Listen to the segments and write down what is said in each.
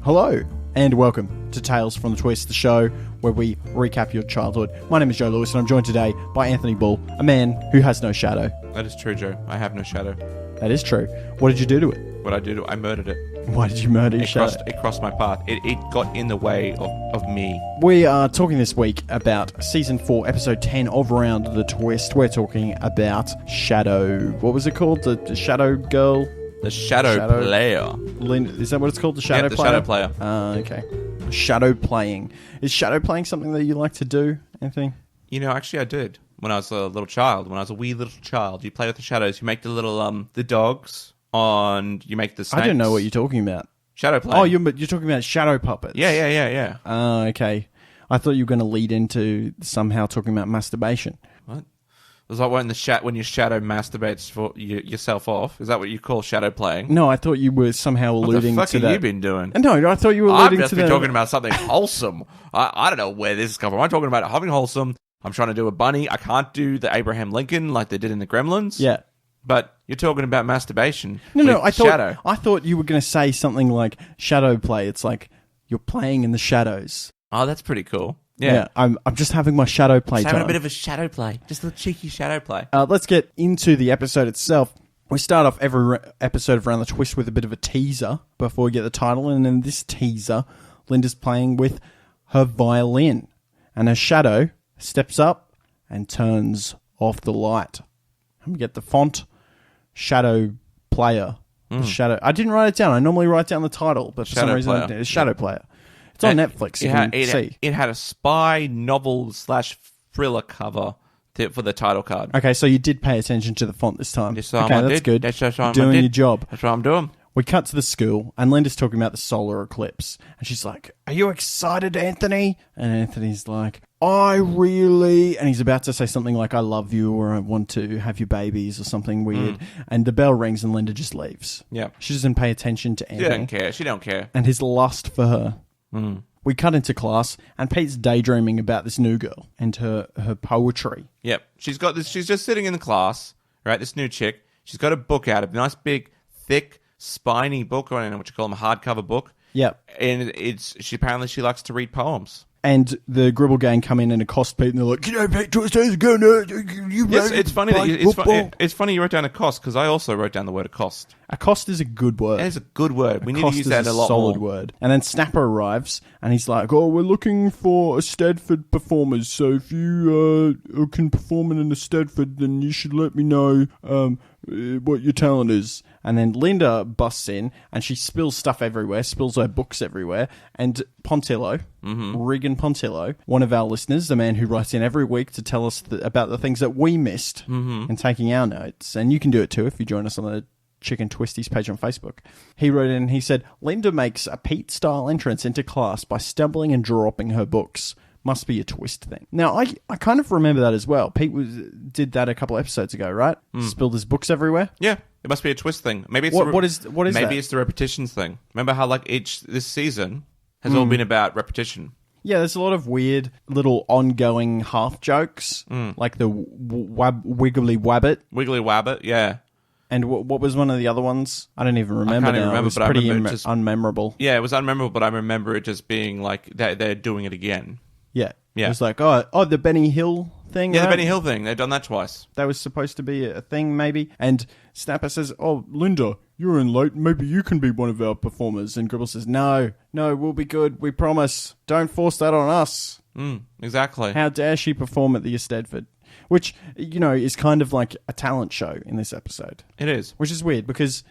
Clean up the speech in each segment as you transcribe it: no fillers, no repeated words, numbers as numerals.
Hello, and welcome to Tales from the Twist, the show where we recap your childhood. My name is Joe Lewis, and I'm joined today by Anthony Bull, a man who has no shadow. That is true, Joe. I have no shadow. That is true. What did you do to it? What I do to it, I murdered it. Why did you murder your shadow? It crossed my path. It got in the way of me. We are talking this week about Season 4, Episode 10 of Around the Twist. We're talking about Shadow... What was it called? The Shadow Girl? The Shadow Player. Is that what it's called? The Shadow Player? The Shadow Player. Okay. Shadow playing. Is shadow playing something that you like to do, Anthony? You know, actually I did. When I was a little child. When I was a wee little child. You play with the shadows. You make the little, the dogs. You make the snakes. I don't know what you're talking about. Shadow playing. Oh, you're talking about shadow puppets. Yeah. Okay. I thought you were going to lead into somehow talking about masturbation. What? It was like when your shadow masturbates for yourself off. Is that what you call shadow playing? No, I thought you were somehow alluding to that. What the fuck have you been doing? No, I thought you were alluding to that. I've just been talking about something wholesome. I don't know where this is coming from. I'm talking about something wholesome. I'm trying to do a bunny. I can't do the Abraham Lincoln like they did in the Gremlins. Yeah. But you're talking about masturbation. No, shadow. I thought you were going to say something like shadow play. It's like you're playing in the shadows. Oh, that's pretty cool. Yeah. I'm just having my shadow play just time. having a bit of a shadow play. Just a little cheeky shadow play. Let's get into the episode itself. We start off every episode of Around the Twist with a bit of a teaser before we get the title. And in this teaser, Linda's playing with her violin. And her shadow steps up and turns off the light. And we get the font Shadow Player. Shadow. I didn't write it down. I normally write down the title, but for some reason I didn't. It's Shadow Player. It's on Netflix. You can see. It had a spy novel / thriller cover for the title card. Okay, so you did pay attention to the font this time. Yes, okay, that's good. You're doing your job. That's what I'm doing. We cut to the school, and Linda's talking about the solar eclipse. And she's like, "Are you excited, Anthony?" And Anthony's like, "I really..." And he's about to say something like, "I love you," or "I want to have your babies," or something weird. And the bell rings, and Linda just leaves. Yeah. She doesn't pay attention to Anthony. She don't care. And his lust for her. We cut into class, and Pete's daydreaming about this new girl and her poetry. Yep. She's got this. She's just sitting in the class, right? This new chick. She's got a book out, a nice big, thick, spiny book. I don't know what you call them, a hardcover book. Yep. And apparently she likes to read poems. And the Gribble gang come in and accost Pete, and they're like, "G'day, Pete, Twist, how's it going? Yes, it's funny it's funny you wrote down accost, because I also wrote down the word accost. Accost is a good word. It is a good word. We need to use that a lot more. Solid word. And then Snapper arrives, and he's like, "Oh, we're looking for a Stedford performers, so if you can perform in a Stedford, then you should let me know what your talent is." And then Linda busts in, and she spills stuff everywhere, spills her books everywhere. And Pontillo, Regan Pontillo, one of our listeners, the man who writes in every week to tell us about the things that we missed and taking our notes. And you can do it too if you join us on the Chicken Twisties page on Facebook. He wrote in and he said, "Linda makes a Pete-style entrance into class by stumbling and dropping her books. Must be a Twist thing." Now, I kind of remember that as well. Pete did that a couple episodes ago, right? Spilled his books everywhere. Yeah, it must be a Twist thing. Maybe it's what is maybe that? It's the repetitions thing. Remember how this season has all been about repetition. Yeah, there's a lot of weird little ongoing half jokes, like the wiggly wabbit. Wiggly wabbit, yeah. And what was one of the other ones? I don't even remember. I can't even remember, it was but pretty I remember just unmemorable. Yeah, it was unmemorable, but I remember it just being like they're doing it again. Yeah. Yeah. It was like, oh, the Benny Hill thing. Yeah, right? the Benny Hill thing. They've done that twice. That was supposed to be a thing, maybe. And Snapper says, "Oh, Linda, you're in late. Maybe you can be one of our performers." And Gribble says, No, we'll be good. We promise. Don't force that on us." Exactly. How dare she perform at the Stedford? Which, is kind of like a talent show in this episode. It is. Which is weird, because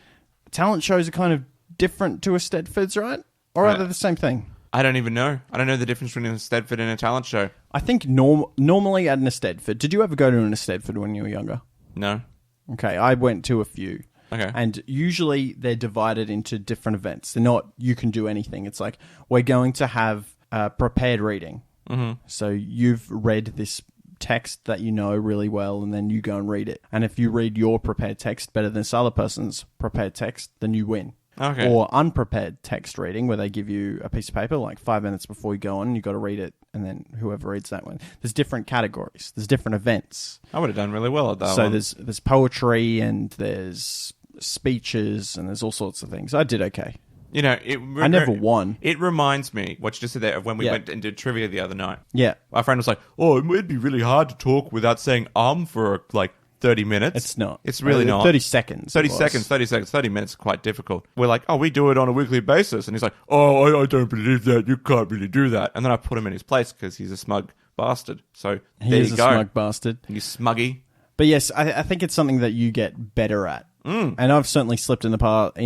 talent shows are kind of different to a Stedford's, right? Or are they the same thing? I don't even know. I don't know the difference between a Stedford and a talent show. I think normally at an Stedford... Did you ever go to an Stedford when you were younger? No. Okay, I went to a few. Okay. And usually they're divided into different events. They're not, you can do anything. It's like, we're going to have prepared reading. So you've read this text that you know really well, and then you go and read it. And if you read your prepared text better than this other person's prepared text, then you win. Okay. Or unprepared text reading, where they give you a piece of paper like 5 minutes before you go on, you got to read it, and then whoever reads that one. There's different categories. There's different events. I would have done really well at that so one. there's poetry, and there's speeches, and there's all sorts of things. I did okay. You know, I never won. It reminds me, what you just said there, of when we Yeah. went and did trivia the other night. Yeah. My friend was like, oh, it'd be really hard to talk without saying for like 30 minutes. It's not. It's really not. 30 seconds. 30 seconds, 30 minutes is quite difficult. We're like, oh, we do it on a weekly basis. And he's like, oh, I don't believe that. You can't really do that. And then I put him in his place because he's a smug bastard. So He is a smug bastard. You smuggy. But yes, I think it's something that you get better at. And I've certainly slipped in the part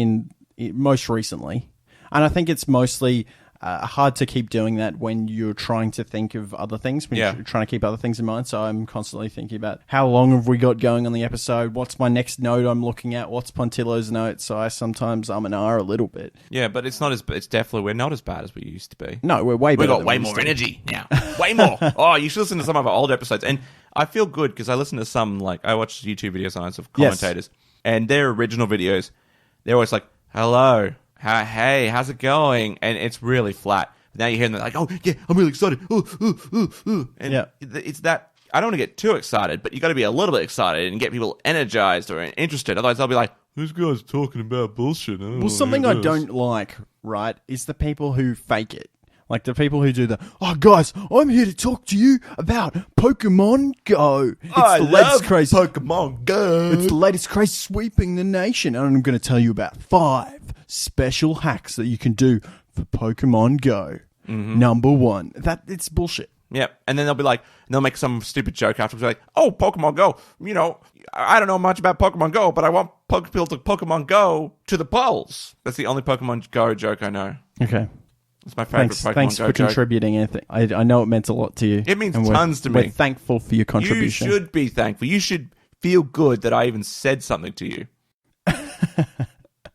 most recently. And I think it's mostly hard to keep doing that when you're trying to think of other things, when you're trying to keep other things in mind. So I'm constantly thinking about how long have we got going on the episode? What's my next note I'm looking at? What's Pontillo's note? So I sometimes a little bit. Yeah, but it's definitely, we're not as bad as we used to be. No, we're way better. We've got way more energy now. Way more. Oh, you should listen to some of our old episodes. And I feel good because I listen to some, like, I watch YouTube videos on of commentators. Yes. And their original videos, they're always like, hello. Hey, how's it going? And it's really flat. Now you hear them like, oh, yeah, I'm really excited. And it's that, I don't want to get too excited, but you got to be a little bit excited and get people energized or interested. Otherwise, they'll be like, this guy's talking about bullshit. Well, something I don't like, right, is the people who fake it. Like the people who do oh, guys, I'm here to talk to you about Pokemon Go. It's the latest craze. Pokemon Go. It's the latest craze sweeping the nation. And I'm going to tell you about 5 special hacks that you can do for Pokemon Go. Number 1. It's bullshit. Yep. And then they'll be like, they'll make some stupid joke afterwards. Like, oh, Pokemon Go. You know, I don't know much about Pokemon Go, but I want people to Pokemon Go to the polls. That's the only Pokemon Go joke I know. Okay. It's my favorite Pokemon Go Thanks for contributing, Anthony. I know it meant a lot to you. It means tons to me. We're thankful for your contribution. You should be thankful. You should feel good that I even said something to you.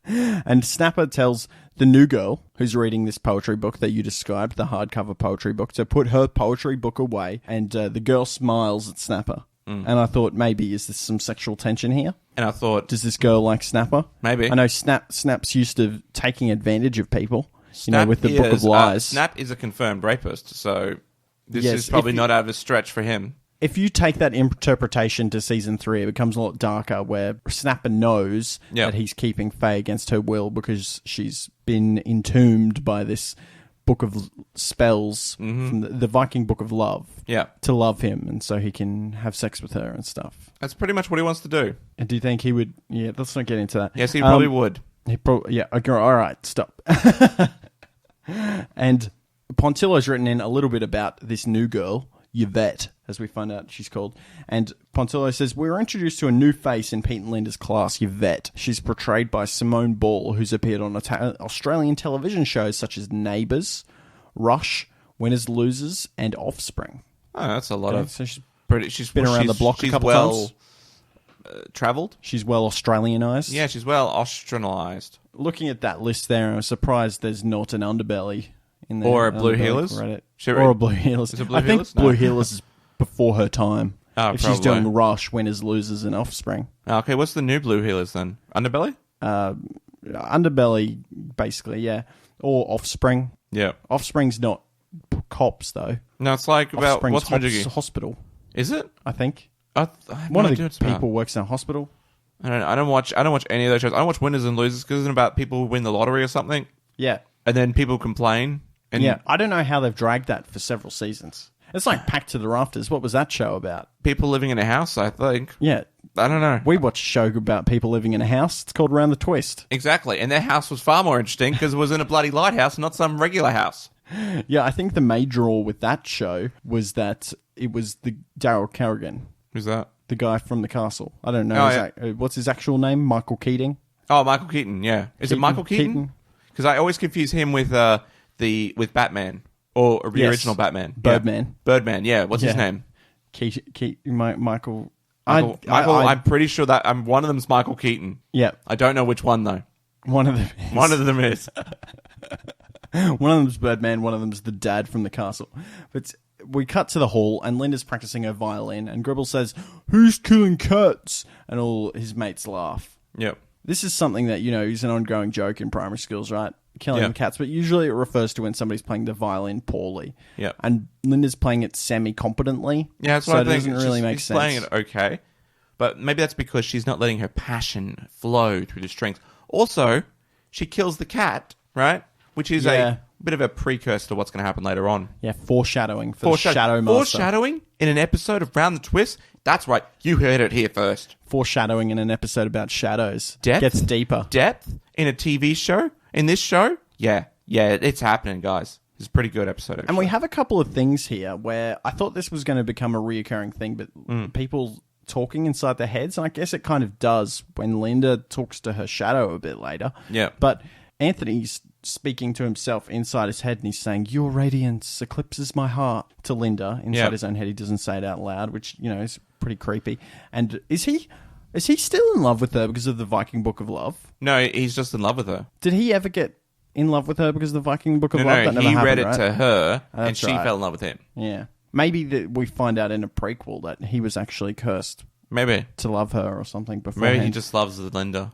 And Snapper tells the new girl who's reading this poetry book that you described, the hardcover poetry book, to put her poetry book away. And the girl smiles at Snapper. And I thought, maybe, is there some sexual tension here? And I thought, does this girl like Snapper? Maybe. I know Snap's used to taking advantage of people. With the Book of Lies. Snap is a confirmed rapist, so this is probably not out of a stretch for him. If you take that interpretation to season 3, it becomes a lot darker, where Snapper knows that he's keeping Faye against her will because she's been entombed by this book of spells from the Viking Book of Love to love him, and so he can have sex with her and stuff. That's pretty much what he wants to do. And do you think he would... Yeah, let's not get into that. Yes, he probably would. Okay, all right, stop. And Pontillo's written in a little bit about this new girl, Yvette, as we find out she's called. And Pontillo says, we were introduced to a new face in Pete and Linda's class, Yvette. She's portrayed by Simone Ball, who's appeared on Australian television shows such as Neighbours, Rush, Winners Losers, and Offspring. Oh, that's a lot of... So she's been around the block a couple times. Travelled? She's well Australianised. Yeah, she's well Australianised. Looking at that list there, I'm surprised there's not an underbelly in there. Or a Blue Heelers. Or a Blue Heelers. Is it Blue I think Heelers? Blue Heelers is before her time. Oh, if probably. She's doing Rush, Winners, Losers, and Offspring. Okay, what's the new Blue Heelers then? Underbelly? Underbelly, basically, yeah. Or Offspring. Yeah. Offspring's not cops, though. No, it's like about... Offspring's what's hospital. Is it? I think. One of the people works in a hospital. I don't watch any of those shows. I don't watch Winners and Losers because it's about people who win the lottery or something. Yeah. And then people complain. And yeah, I don't know how they've dragged that for several seasons. It's like Packed to the Rafters. What was that show about? People living in a house, I think. Yeah. I don't know. We watched a show about people living in a house. It's called Round the Twist. Exactly. And their house was far more interesting because it was in a bloody lighthouse, not some regular house. Yeah, I think the main draw with that show was that it was the Daryl Carrigan. Who's that? The guy from The Castle. I don't know. What's his actual name? Michael Keating? Oh, Michael Keaton, yeah. Is it Michael Keaton? Because I always confuse him with Batman. Or the original Batman. Birdman. Yeah. Birdman, yeah. What's his name? Michael... I'm pretty sure that one of them's Michael Keaton. Yeah. I don't know which one, though. One of them is. One of them is. One of them's Birdman, one of them's the dad from The Castle. But we cut to the hall, and Linda's practicing her violin, and Gribble says, "Who's killing cats?" And all his mates laugh. Yep. This is something that, is an ongoing joke in primary schools, right? Killing cats, but usually it refers to when somebody's playing the violin poorly. Yeah. And Linda's playing it semi-competently. Yeah, that's what I think. So it doesn't really make sense. She's playing it okay, but maybe that's because she's not letting her passion flow through the strings. Also, she kills the cat, right? Which is a bit of a precursor to what's going to happen later on. Yeah, foreshadowing for the Shadow Master. Foreshadowing in an episode of Round the Twist? That's right. You heard it here first. Foreshadowing in an episode about shadows. Depth? Gets deeper. Depth in a TV show? In this show? Yeah, it's happening, guys. It's a pretty good episode, actually. And we have a couple of things here where I thought this was going to become a reoccurring thing, but people talking inside their heads, and I guess it kind of does when Linda talks to her shadow a bit later. Yeah. But Anthony's speaking to himself inside his head, and he's saying, "Your radiance eclipses my heart," to Linda inside his own head. He doesn't say it out loud, which, is pretty creepy. And is he still in love with her because of the Viking Book of Love? No, he's just in love with her. Did he ever get in love with her because of the Viking Book of Love? No, that never he happened, read it right? to her, and That's she right. fell in love with him. Yeah. Maybe we find out in a prequel that he was actually cursed Maybe. to love her or something before. Maybe he just loves Linda.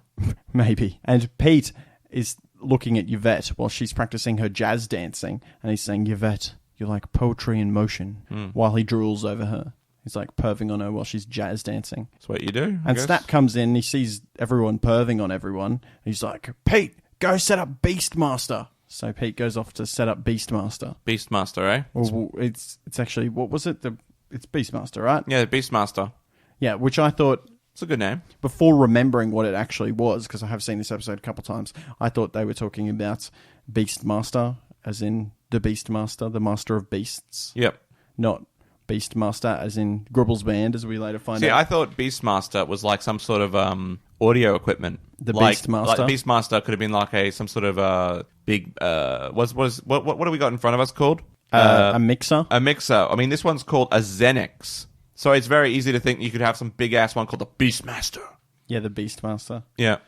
Maybe. And Pete is looking at Yvette while she's practicing her jazz dancing, and he's saying, "Yvette, you're like poetry in motion," while he drools over her. He's like perving on her while she's jazz dancing. That's what you do, I And guess. Snap comes in, he sees everyone perving on everyone. He's like, "Pete, go set up Beastmaster." So Pete goes off to set up Beastmaster. Beastmaster, eh? Well, it's actually, what was it? It's Beastmaster, right? Yeah, Beastmaster. Yeah, which I thought, It's a good name. before remembering what it actually was, because I have seen this episode a couple times, I thought they were talking about Beastmaster, as in the Beastmaster, the master of beasts. Yep. Not Beastmaster, as in Grubble's band, as we later find See, out. I thought Beastmaster was like some sort of audio equipment. The like, Beastmaster? Like Beastmaster could have been like some sort of big. What do we got in front of us called? A mixer. A mixer. I mean, this one's called a Xenix. So it's very easy to think you could have some big ass one called the Beastmaster. Yeah, the Beastmaster. Yeah.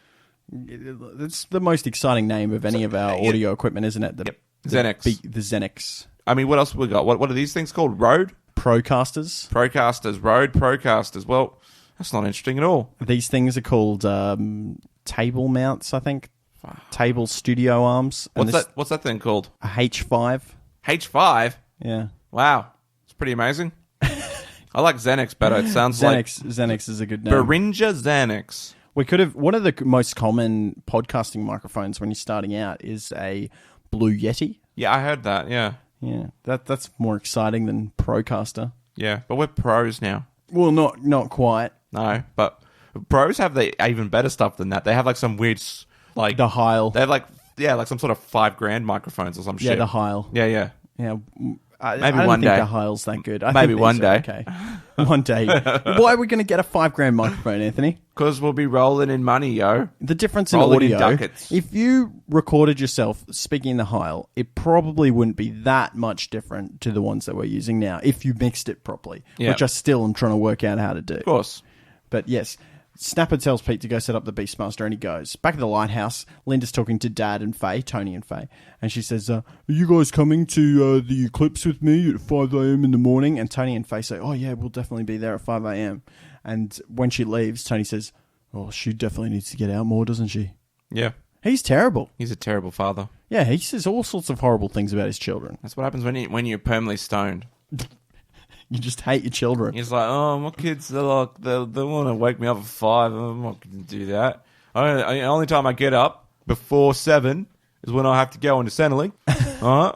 It's the most exciting name of any of our audio equipment, isn't it? Yep. Xenix. The Xenix. I mean, what else have we got? What are these things called? Rode? Procasters. Procasters. Rode Procasters. Well, that's not interesting at all. These things are called table mounts, I think. Table studio arms. And What's that thing called? A H5. H5? Yeah. Wow. It's pretty amazing. I like Xenix better. It sounds like... Xenix is a good name. Beringa Xenix. We could have... One of the most common podcasting microphones when you're starting out is a Blue Yeti. Yeah, I heard that, yeah. Yeah. That's more exciting than Procaster. Yeah, but we're pros now. Well, not quite. No, but pros have the even better stuff than that. They have like some weird... like The Heil. They have like some sort of $5,000 microphones or some shit. Yeah, the Heil. Yeah. Yeah. I Maybe don't one think day. the Heil's that good. I Maybe think one these are day. Okay. One day. Why are we going to get a $5,000 microphone, Anthony? Because we'll be rolling in money, yo. The difference in Rolling in audio, ducats. if you recorded yourself speaking in the Heil, it probably wouldn't be that much different to the ones that we're using now if you mixed it properly, Yeah. which I still am trying to work out how to do. Of course. But yes, Snapper tells Pete to go set up the Beastmaster, and he goes. Back at the lighthouse, Linda's talking to Dad and Faye, Tony and Faye, and she says, "Are you guys coming to the eclipse with me at 5 a.m. in the morning?" And Tony and Faye say, "Oh yeah, we'll definitely be there at 5 a.m. And when she leaves, Tony says, "Oh, she definitely needs to get out more, doesn't she?" Yeah. He's terrible. He's a terrible father. Yeah, he says all sorts of horrible things about his children. That's what happens when you're permanently stoned. You just hate your children. He's like, oh, my kids, they want to wake me up at 5. I'm not going to do that. The only time I get up before 7 is when I have to go into Centrelink. All right?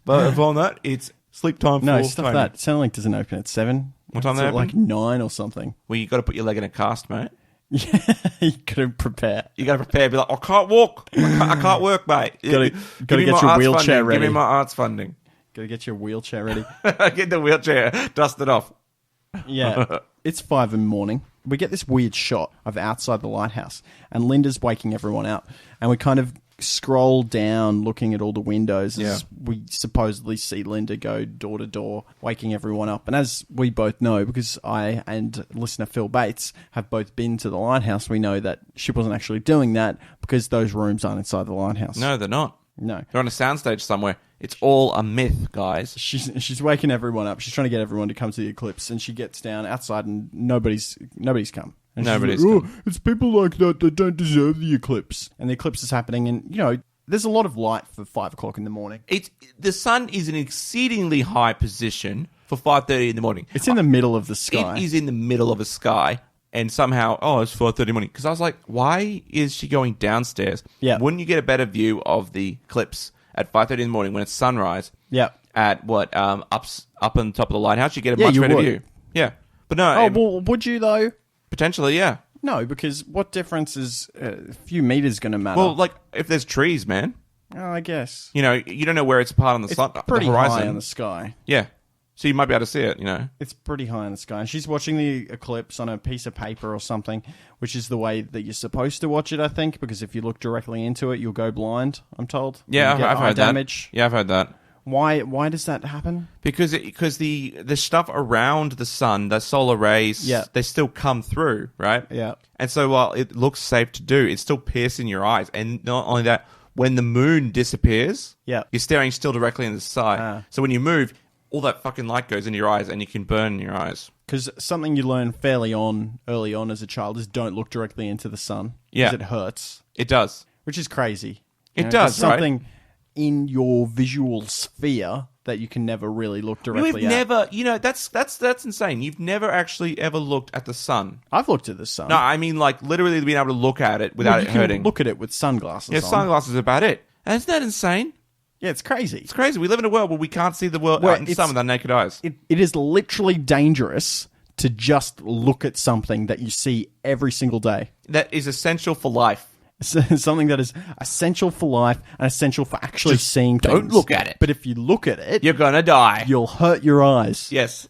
But upon that, it's sleep time for No, stuff Tony. that. Centrelink doesn't open at 7. What time It's they at open? like 9 or something. Well, you got to put your leg in a cast, mate. Yeah, you gotta prepare. You got to prepare. Be like, I can't walk. I can't work, mate. Gotta Give get me your my arts wheelchair funding. ready. Give me my arts funding. Gotta get your wheelchair ready. Get the wheelchair, dust it off. Yeah, it's 5 in the morning. We get this weird shot of outside the lighthouse, and Linda's waking everyone up. And we kind of scroll down looking at all the windows as we supposedly see Linda go door to door, waking everyone up. And as we both know, because I and listener Phil Bates have both been to the lighthouse, we know that she wasn't actually doing that because those rooms aren't inside the lighthouse. No, they're not. No. They're on a soundstage somewhere. It's all a myth, guys. She's waking everyone up. She's trying to get everyone to come to the eclipse, and she gets down outside, and nobody's come. And she's Nobody's like, come. It's people like that that don't deserve the eclipse. And the eclipse is happening, and there's a lot of light for 5 o'clock in the morning. The sun is in an exceedingly high position for 5:30 in the morning. It's in the middle of the sky. It is in the middle of a sky. and somehow, it's 4:30 in the morning. Because I was like, why is she going downstairs? Yeah. Wouldn't you get a better view of the eclipse at 5:30 in the morning when it's sunrise? Yeah. At what, up on top of the lighthouse, you get a much better view. Yeah. But no. Well, would you though? Potentially, yeah. No, because what difference is a few meters going to matter? Well, like, if there's trees, man. Oh, I guess. You don't know where it's apart on the Pretty the horizon. high in the sky. Yeah. So you might be able to see it, It's pretty high in the sky. And she's watching the eclipse on a piece of paper or something, which is the way that you're supposed to watch it, I think, because if you look directly into it, you'll go blind, I'm told. Yeah, I've heard damage. that. Yeah, I've heard that. Why does that happen? Because the stuff around the sun, the solar rays, they still come through, right? Yeah. And so while it looks safe to do, it's still piercing your eyes. And not only that, when the moon disappears, you're staring still directly in the sky. So when you move, all that fucking light goes in your eyes and you can burn your eyes. Because something you learn early on as a child is don't look directly into the sun. Yeah. Because it hurts. It does. Which is crazy. It does, something in your visual sphere that you can never really look directly at. Never, that's insane. You've never actually ever looked at the sun. I've looked at the sun. No, I mean, like, literally being able to look at it without it hurting. Look at it with sunglasses on. Yeah, sunglasses are about it. And isn't that insane? Yeah, it's crazy. It's crazy. We live in a world where we can't see the world out in the sun with our naked eyes. It is literally dangerous to just look at something that you see every single day. That is essential for life. Something that is essential for life and essential for actually seeing things. Don't look at it. But if you look at it, you're going to die. You'll hurt your eyes. Yes.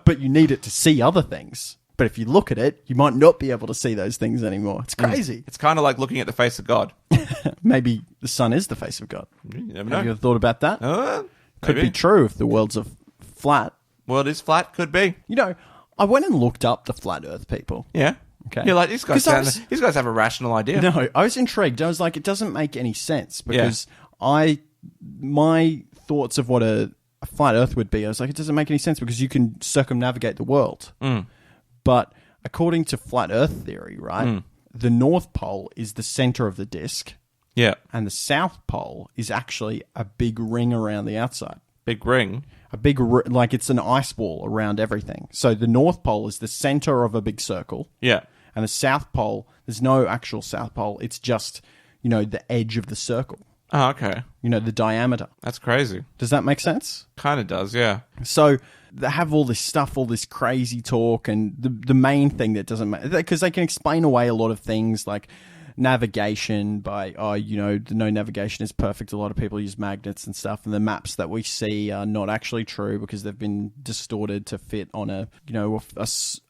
But you need it to see other things. But if you look at it, you might not be able to see those things anymore. It's crazy. It's kind of like looking at the face of God. Maybe the sun is the face of God. You never know. Have you ever thought about that? Could Maybe. be true if the world's flat. World is flat. Could be. I went and looked up the flat Earth people. Yeah. Okay. You're like, these guys have a rational idea. No, I was intrigued. I was like, it doesn't make any sense because my thoughts of what a flat Earth would be, I was like, it doesn't make any sense because you can circumnavigate the world. But according to flat Earth theory, right, the North Pole is the center of the disk. Yeah. And the South Pole is actually a big ring around the outside. Big ring? Like it's an ice wall around everything. So the North Pole is the center of a big circle. Yeah. And the South Pole, there's no actual South Pole. It's just, the edge of the circle. Oh, okay. The diameter. That's crazy. Does that make sense? Kind of does, yeah. So they have all this stuff, all this crazy talk, and the main thing that doesn't matter, because they can explain away a lot of things like navigation by, no navigation is perfect. A lot of people use magnets and stuff, and the maps that we see are not actually true because they've been distorted to fit on a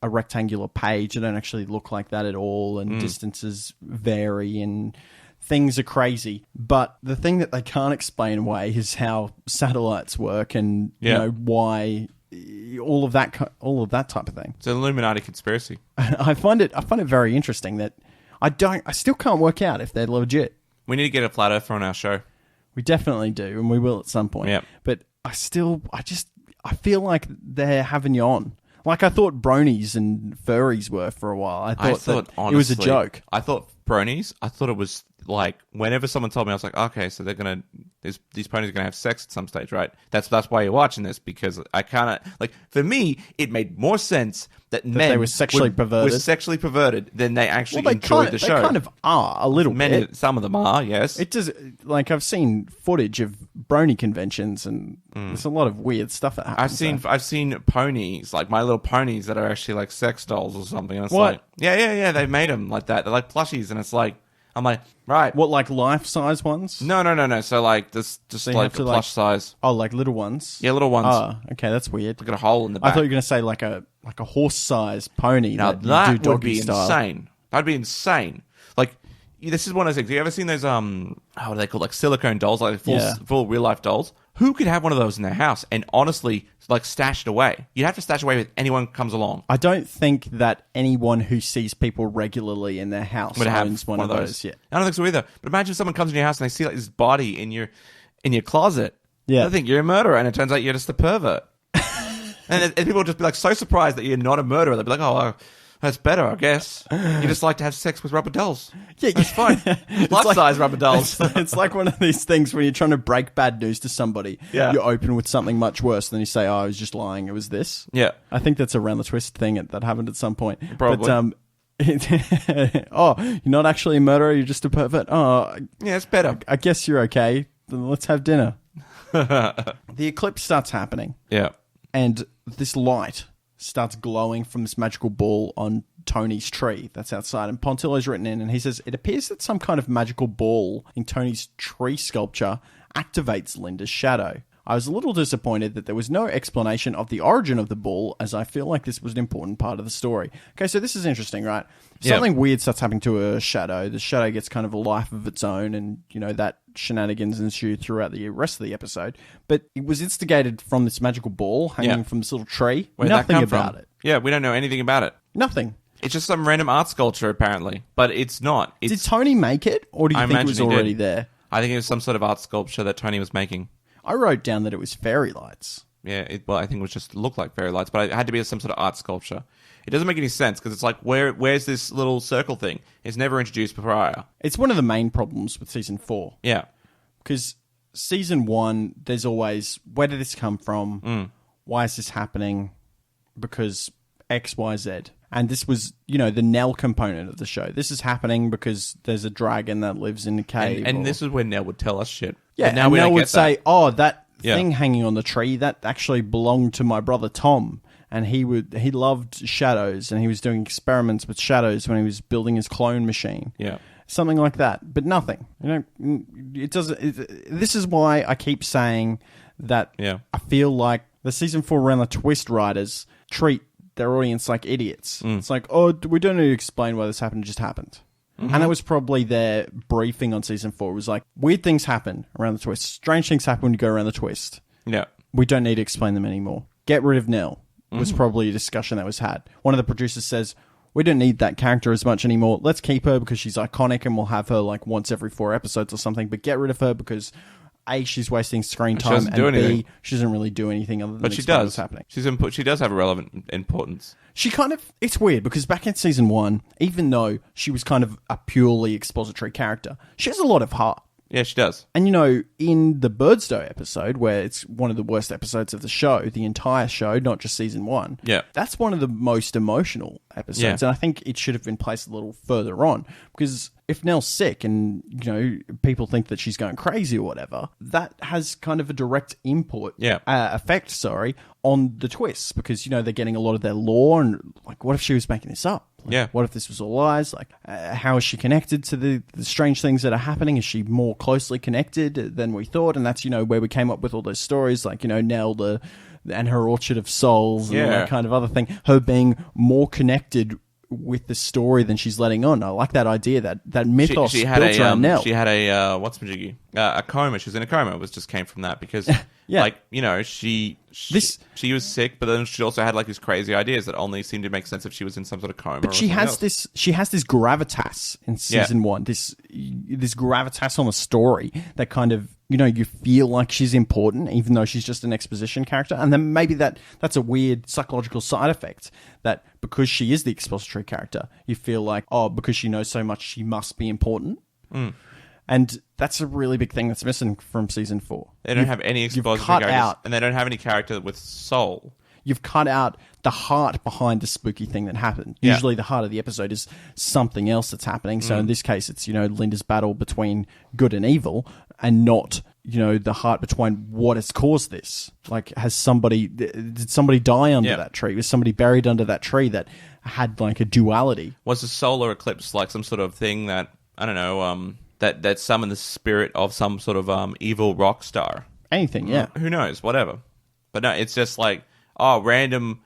rectangular page. They don't actually look like that at all, and distances vary, and things are crazy. But the thing that they can't explain away is how satellites work and why all of that type of thing. It's an Illuminati conspiracy. I find it very interesting that I still can't work out if they're legit. We need to get a flat earther on our show. We definitely do, and we will at some point. Yep. But I feel like they're having you on. Like I thought bronies and furries were for a while. I thought honestly, it was a joke. I thought bronies. I thought it was like whenever someone told me, I was like, okay, so these ponies are gonna have sex at some stage, right? That's why you're watching this, because I kind of like, for me, it made more sense that men they were sexually perverted than they actually enjoyed the show. They kind of are a little bit. Some of them are, yes. It does. Like I've seen footage of brony conventions, and there's a lot of weird stuff that happens. I've seen ponies, like My Little Ponies, that are actually like sex dolls or something. And it's what? Like, yeah. They made them like that. They're like plushies, and it's like, I'm like, right. What, like life-size ones? No. So like this, just so like a plush size. Oh, like little ones? Yeah, little ones. Oh, okay, that's weird. Look at a hole in the back. I thought you were going to say like a horse-sized pony. Now that would be insane. That'd be insane. Like, this is one of those things. Have you ever seen those, what are they called? Like silicone dolls, like full real-life dolls? Who could have one of those in their house and honestly, like, stash it away? You'd have to stash it away if anyone comes along. I don't think that anyone who sees people regularly in their house owns one of those. Yeah. I don't think so either. But imagine if someone comes in your house and they see like this body in your closet. Yeah. They think you're a murderer, and it turns out you're just a pervert. and people will just be like so surprised that you're not a murderer. They'll be like, oh, That's better, I guess. You just like to have sex with rubber dolls. Yeah, That's fine. Life-size rubber dolls. It's like one of these things when you're trying to break bad news to somebody. Yeah. You open with something much worse, then you say, "Oh, I was just lying. It was this." Yeah. I think that's around the twist thing that happened at some point. Probably. But oh, you're not actually a murderer. You're just a pervert. Oh, Yeah, it's better. I guess you're okay. Then let's have dinner. The eclipse starts happening, Yeah. and this light starts glowing from this magical ball on Tony's tree that's outside. And Pontillo's written in, and he says, it appears that some kind of magical ball in Tony's tree sculpture activates Linda's shadow. I was a little disappointed that there was no explanation of the origin of the ball, as I feel like this was an important part of the story. Okay, so this is interesting, right? Something weird starts happening to a shadow. The shadow gets kind of a life of its own, and, you know, that shenanigans ensue throughout the rest of the episode. But it was instigated from this magical ball hanging from this little tree. Where'd that Nothing come about from? it. Yeah, we don't know anything about it. Nothing. It's just some random art sculpture, apparently. But it's not. Did Tony make it, or do you I think it imagine was he did. already there? I think it was some sort of art sculpture that Tony was making. I wrote down that it was fairy lights. Yeah, I think it was just looked like fairy lights, but it had to be some sort of art sculpture. It doesn't make any sense because it's like, where's this little circle thing? It's never introduced prior. It's one of the main problems with season 4. Yeah. Because season 1, there's always, where did this come from? Why is this happening? Because X, Y, Z. And this was, you know, the Nell component of the show. This is happening because there's a dragon that lives in a cave. And this is where Nell would tell us shit. Yeah, But now and we Nell don't would get say, that. oh, that Yeah. thing hanging on the tree, that actually belonged to my brother Tom. And he loved shadows, and he was doing experiments with shadows when he was building his clone machine. Yeah. Something like that, but nothing. You know, it doesn't. This is why I keep saying that. Yeah. I feel like the season 4 Around the Twist writers treat their audience like idiots. It's like, oh, we don't need to explain why this happened. It just happened. And that was probably their briefing on season 4. It was like, weird things happen around the twist. Strange things happen when you go around the twist. Yeah. We don't need to explain them anymore. Get rid of Nell was probably a discussion that was had. One of the producers says, we don't need that character as much anymore. Let's keep her because she's iconic and we'll have her like once every 4 episodes or something. But get rid of her because A, she's wasting screen time, doesn't do and anything. B, she doesn't really do anything other than But she explain does. what's happening. She does have a relevant importance. She kind of... It's weird because back in season 1, even though she was kind of a purely expository character, she has a lot of heart. Yeah, she does. And, you know, in the Birdstow episode, where it's one of the worst episodes of the show, the entire show, not just season 1, Yeah. that's one of the most emotional episodes. Yeah. And I think it should have been placed a little further on. Because if Nell's sick and, you know, people think that she's going crazy or whatever, that has kind of a direct effect, on the twists. Because, you know, they're getting a lot of their lore. And, like, what if she was making this up? Like, Yeah. What if this was all lies? Like, how is she connected to the strange things that are happening? Is she more closely connected than we thought? And that's, you know, where we came up with all those stories, like, you know, Nell and her Orchard of Souls and all that kind of other thing. Her being more connected with the story than she's letting on. I like that idea, that mythos She had built around Nell. She had a a coma. She was in a coma. It just came from that because, Yeah. like, you know, she was sick, but then she also had like these crazy ideas that only seemed to make sense if she was in some sort of coma. But or she something has else. she has this gravitas in season 1. This gravitas on the story that kind of, you know, you feel like she's important even though she's just an exposition character. And then maybe that's a weird psychological side effect, that because she is the expository character, you feel like, oh, because she knows so much, she must be important. And that's a really big thing that's missing from season 4. They don't have any expository characters, and they don't have any character with soul. You've cut out the heart behind the spooky thing that happened. Yeah. Usually the heart of the episode is something else that's happening. So in this case, it's, you know, Linda's battle between good and evil, and not, you know, the heart between what has caused this. Like, did somebody die under that tree? Was somebody buried under that tree that had like a duality? Was the solar eclipse like some sort of thing that, I don't know, that summoned the spirit of some sort of evil rock star? Anything, yeah. Who knows? Whatever. But no, it's just like, random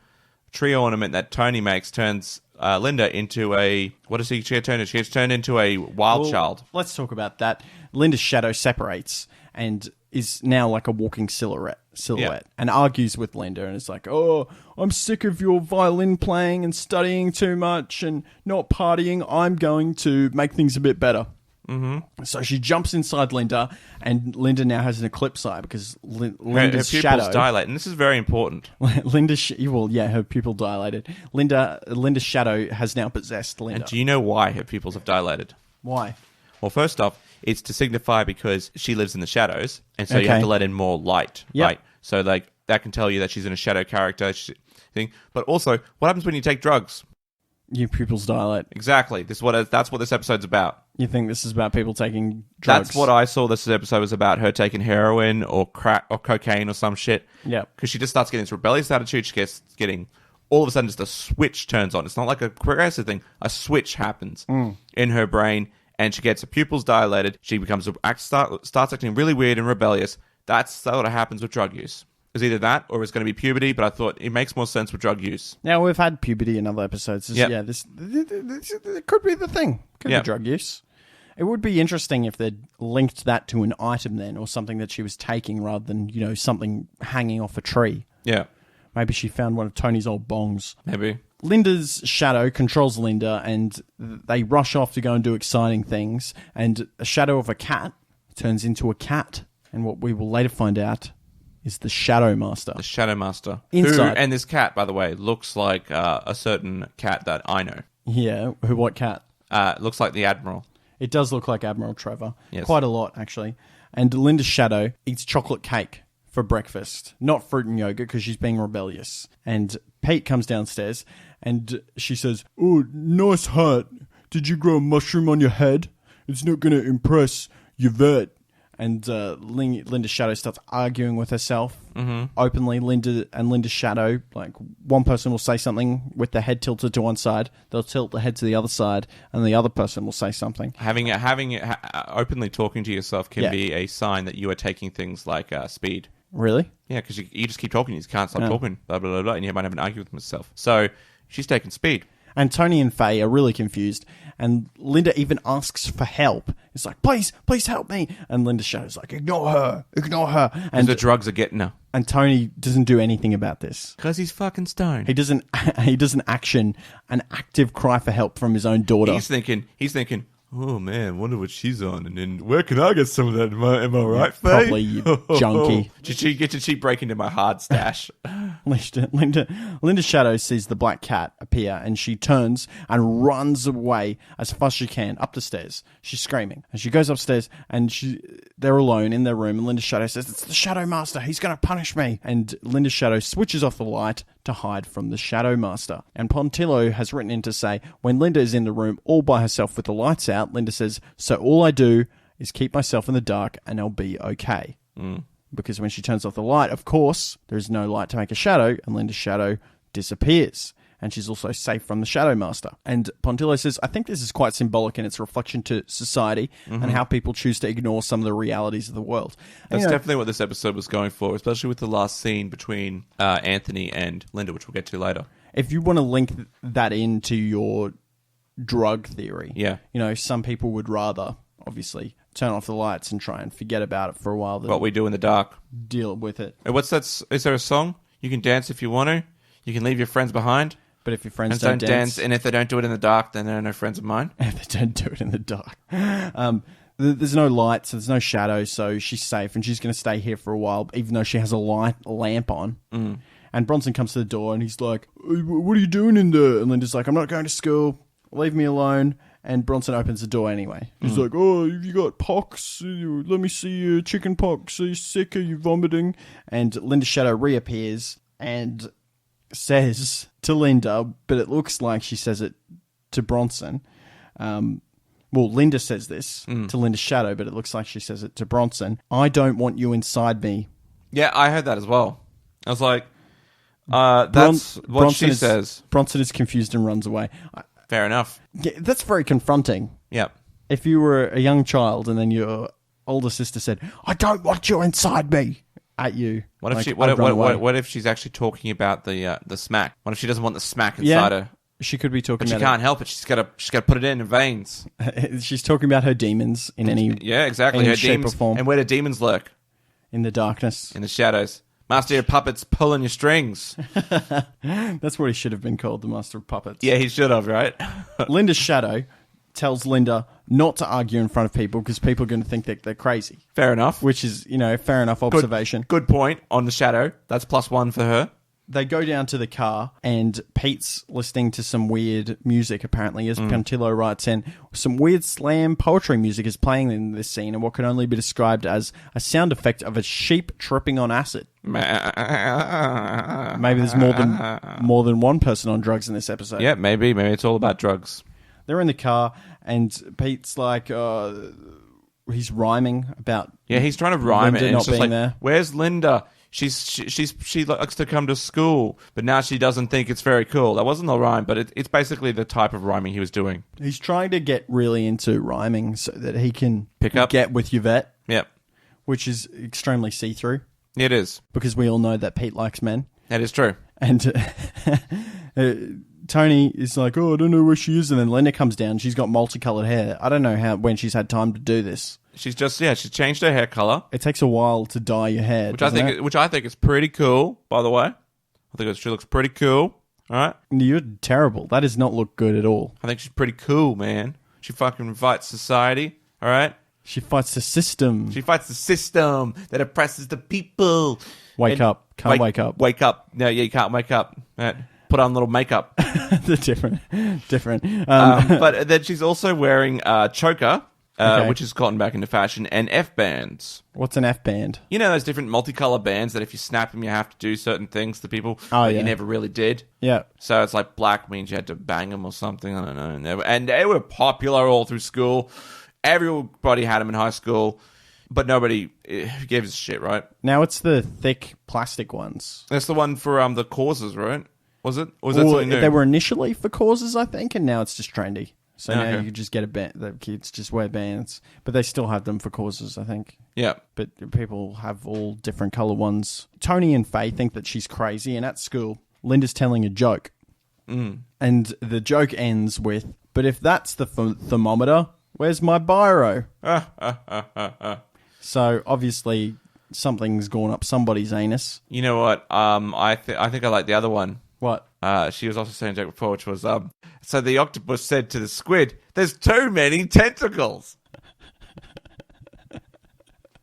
tree ornament that Tony makes turns Linda into a... What does she turn into? She gets turned into a wild child. Let's talk about that. Linda's shadow separates and is now like a walking silhouette and argues with Linda, and it's like, oh, I'm sick of your violin playing and studying too much and not partying. I'm going to make things a bit better. Mm-hmm. So she jumps inside Linda, and Linda now has an eclipse eye because Linda's her pupils shadow dilate, and this is very important. her pupil dilated. Linda's shadow has now possessed Linda. And do you know why her pupils have dilated? Why? Well, first off, it's to signify because she lives in the shadows, and so you have to let in more light, right? So like that can tell you that she's in a shadow character thing. But also, what happens when you take drugs? Your pupils dilate. Exactly. That's what this episode's about. You think this is about people taking drugs? That's what I saw this episode was about, her taking heroin or crack or cocaine or some shit. Yeah. Because she just starts getting this rebellious attitude. She gets getting... All of a sudden, just a switch turns on. It's not like a progressive thing. A switch happens in her brain, and she gets her pupils dilated. She becomes starts acting really weird and rebellious. That's what happens with drug use. It's either that or it's going to be puberty, but I thought it makes more sense with drug use. Now, we've had puberty in other episodes. Yeah, this could be the thing. Could be drug use. It would be interesting if they'd linked that to an item then, or something that she was taking rather than, something hanging off a tree. Yeah. Maybe she found one of Tony's old bongs. Maybe. Linda's shadow controls Linda, and they rush off to go and do exciting things, and a shadow of a cat turns into a cat. And what we will later find out is the Shadow Master. The Shadow Master. Inside. And this cat, by the way, looks like a certain cat that I know. Yeah, what cat? Looks like the Admiral. It does look like Admiral Trevor. Yes. Quite a lot, actually. And Linda's shadow eats chocolate cake for breakfast, not fruit and yogurt, because she's being rebellious. And Pete comes downstairs, and she says, "Oh, nice hat. Did you grow a mushroom on your head? It's not going to impress Yvette." And Linda's shadow starts arguing with herself openly. Linda's shadow, like one person will say something with the head tilted to one side, they'll tilt the head to the other side, and the other person will say something. Having openly talking to yourself can be a sign that you are taking things like speed. Really? Yeah, because you just keep talking, you just can't stop talking, blah, blah, blah, blah, and you might have an argument with yourself. So she's taking speed. And Tony and Faye are really confused. And Linda even asks for help. It's like, please help me. And Linda's shadow's like, ignore her. And the drugs are getting her. And Tony doesn't do anything about this. Because he's fucking stoned. He doesn't action an active cry for help from his own daughter. He's thinking, oh man, wonder what she's on, and then where can I get some of that? Am I right, Faye? Probably, you junkie. Did she break into my hard stash? Linda's shadow sees the black cat appear, and she turns and runs away as fast as she can up the stairs. She's screaming, and she goes upstairs, and they're alone in their room, and Linda's shadow says, "It's the Shadow Master. He's going to punish me." And Linda's shadow switches off the light to hide from the Shadow Master. And Pontillo has written in to say, when Linda is in the room all by herself with the lights out, Linda says, "So all I do is keep myself in the dark and I'll be okay." Because when she turns off the light, of course, there is no light to make a shadow, and Linda's shadow disappears. And she's also safe from the Shadow Master. And Pontillo says, I think this is quite symbolic in its reflection to society and how people choose to ignore some of the realities of the world. That's definitely what this episode was going for, especially with the last scene between Anthony and Linda, which we'll get to later. If you want to link that into your drug theory, some people would rather, obviously, turn off the lights and try and forget about it for a while. What we do in the dark. Deal with it. And what's that? Is there a song? You can dance if you want to. You can leave your friends behind. But if your friends don't dance... And if they don't do it in the dark, then they're no friends of mine. If they don't do it in the dark. There's no light, so there's no shadow, so she's safe, and she's going to stay here for a while, even though she has a lamp on. And Bronson comes to the door, and he's like, "What are you doing in there?" And Linda's like, "I'm not going to school. Leave me alone." And Bronson opens the door anyway. He's like, "Oh, you got pox? Let me see your chicken pox. Are you sick? Are you vomiting?" And Linda's shadow reappears and says to Linda, but it looks like she says it to Bronson. Linda says this to Linda's shadow, but it looks like she says it to Bronson. "I don't want you inside me." Yeah, I heard that as well. I was like, that's what Bronson says. Bronson is confused and runs away. Fair enough. Yeah, that's very confronting. Yep. If you were a young child and then your older sister said, "I don't want you inside me," at you. What if what if she's actually talking about the smack? What if she doesn't want the smack inside her? She could be talking but about she can't help it. She's got to put it in her veins. She's talking about her demons in any exactly. Any her shape demons, or form. And where do demons lurk? In the darkness. In the shadows. Master of Puppets pulling your strings. That's what he should have been called, the Master of Puppets. Yeah, he should have, right? Linda's shadow tells Linda not to argue in front of people because people are going to think that they're crazy. Fair enough. Which is, fair enough observation. Good point on the shadow. That's +1 for her. They go down to the car, and Pete's listening to some weird music, apparently, as Pontillo writes in. Some weird slam poetry music is playing in this scene, and what can only be described as a sound effect of a sheep tripping on acid. Maybe there's more than one person on drugs in this episode. Yeah, maybe. Maybe it's all about drugs. They're in the car, and Pete's like, he's rhyming about. Yeah, he's trying to rhyme Linda it. And not it's just being like, there. Where's Linda? She likes to come to school, but now she doesn't think it's very cool. That wasn't the rhyme, but it's basically the type of rhyming he was doing. He's trying to get really into rhyming so that he can get with Yvette. Yep. Which is extremely see-through. It is. Because we all know that Pete likes men. That is true. And Tony is like, I don't know where she is. And then Linda comes down. She's got multicolored hair. I don't know when she's had time to do this. She's changed her hair color. It takes a while to dye your hair, which I think is pretty cool, by the way. I think she looks pretty cool. All right. You're terrible. That does not look good at all. I think she's pretty cool, man. She fucking fights society. All right. She fights the system. She fights the system that oppresses the people. Wake up. Can't wake up. Wake up. No, you can't wake up. Put on a little makeup. They're different. But then she's also wearing a choker. Okay. Which has gotten back into fashion, and F-bands. What's an F-band? You know those different multicolor bands that if you snap them, you have to do certain things to people you never really did? Yeah. So it's like black means you had to bang them or something. I don't know. And they were popular all through school. Everybody had them in high school, but nobody gave a shit, right? Now it's the thick plastic ones. That's the one for the causes, right? Was it? Or was that something new? They were initially for causes, I think, and now it's just trendy. So now you can just get a band. The kids just wear bands, but they still have them for causes, I think. Yeah. But people have all different color ones. Tony and Faye think that she's crazy, and at school, Linda's telling a joke. And the joke ends with, but if that's the thermometer, where's my biro? So obviously something's gone up somebody's anus. You know what? I think I like the other one. What? She was also saying a joke before, which was, so the octopus said to the squid, there's too many tentacles.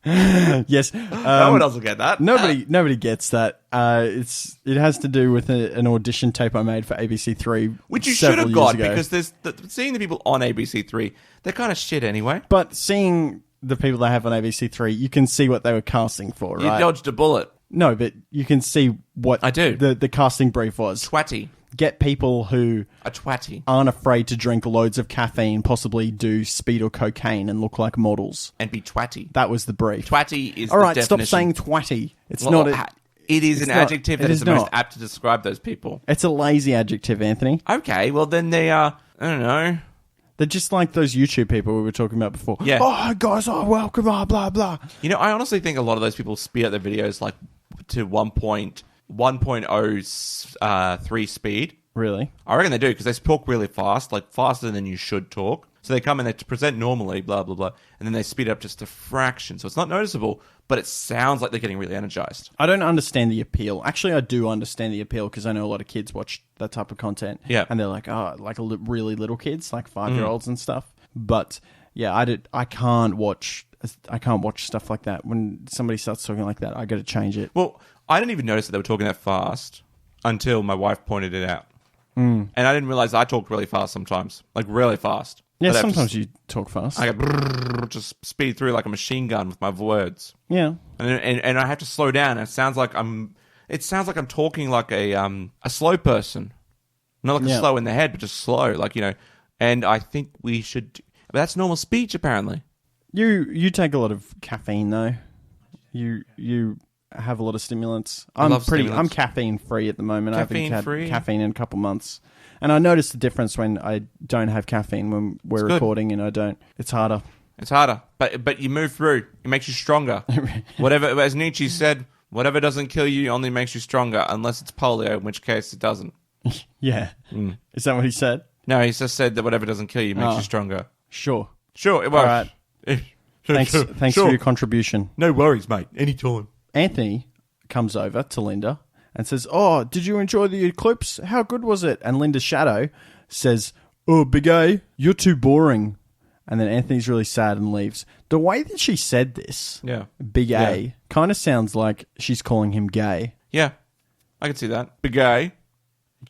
Yes. No one else will get that. Nobody gets that. It has to do with an audition tape I made for ABC3, which you should have got, ago. because seeing the people on ABC3, they're kind of shit anyway. But seeing the people they have on ABC3, you can see what they were casting for, right? You dodged a bullet. No, but you can see what I do. The casting brief was. Twatty. Get people who twatty aren't afraid to drink loads of caffeine, possibly do speed or cocaine, and look like models. And be twatty. That was the brief. Twatty is all right, the definition. stop saying twatty. It's not. It is an adjective that is the most apt to describe those people. It's a lazy adjective, Anthony. Okay, well then they are, I don't know. They're just like those YouTube people we were talking about before. Yeah. Oh, guys, welcome, blah, blah, blah. You know, I honestly think a lot of those people speed up their videos like to 1.03 speed. Really? I reckon they do, because they talk really fast, like faster than you should talk. So they come and they present normally, blah, blah, blah, and then they speed up just a fraction. So it's not noticeable, but it sounds like they're getting really energized. I don't understand the appeal. Actually, I do understand the appeal, because I know a lot of kids watch that type of content. Yeah. And they're like, really little kids, like 5-year-olds and stuff. But yeah, I can't watch stuff like that. When somebody starts talking like that, I got to change it. Well, I didn't even notice that they were talking that fast until my wife pointed it out. And I didn't realize I talked really fast sometimes, like really fast. Yeah, sometimes you talk fast. I just speed through like a machine gun with my words. Yeah, and I have to slow down. It sounds like I'm talking like a slow person, not like a slow in the head, but just slow, like, you know. And I think we should. But that's normal speech, apparently. You take a lot of caffeine though. You have a lot of stimulants. I'm caffeine free at the moment. I haven't had caffeine in a couple months. And I notice the difference when I don't have caffeine when we're recording and I don't. It's harder. It's harder. But you move through. It makes you stronger. Whatever, as Nietzsche said, whatever doesn't kill you only makes you stronger, unless it's polio, in which case it doesn't. Yeah. Is that what he said? No, he just said that whatever doesn't kill you makes you stronger. Sure. It All right. Thanks for your contribution. No worries, mate. Anytime. Anthony comes over to Linda and says, "Oh, did you enjoy the eclipse? How good was it?" And Linda's shadow says, oh, Big A, you're too boring. And then Anthony's really sad and leaves. The way that she said this, Big A, kind of sounds like she's calling him gay. Yeah, I can see that. Big A.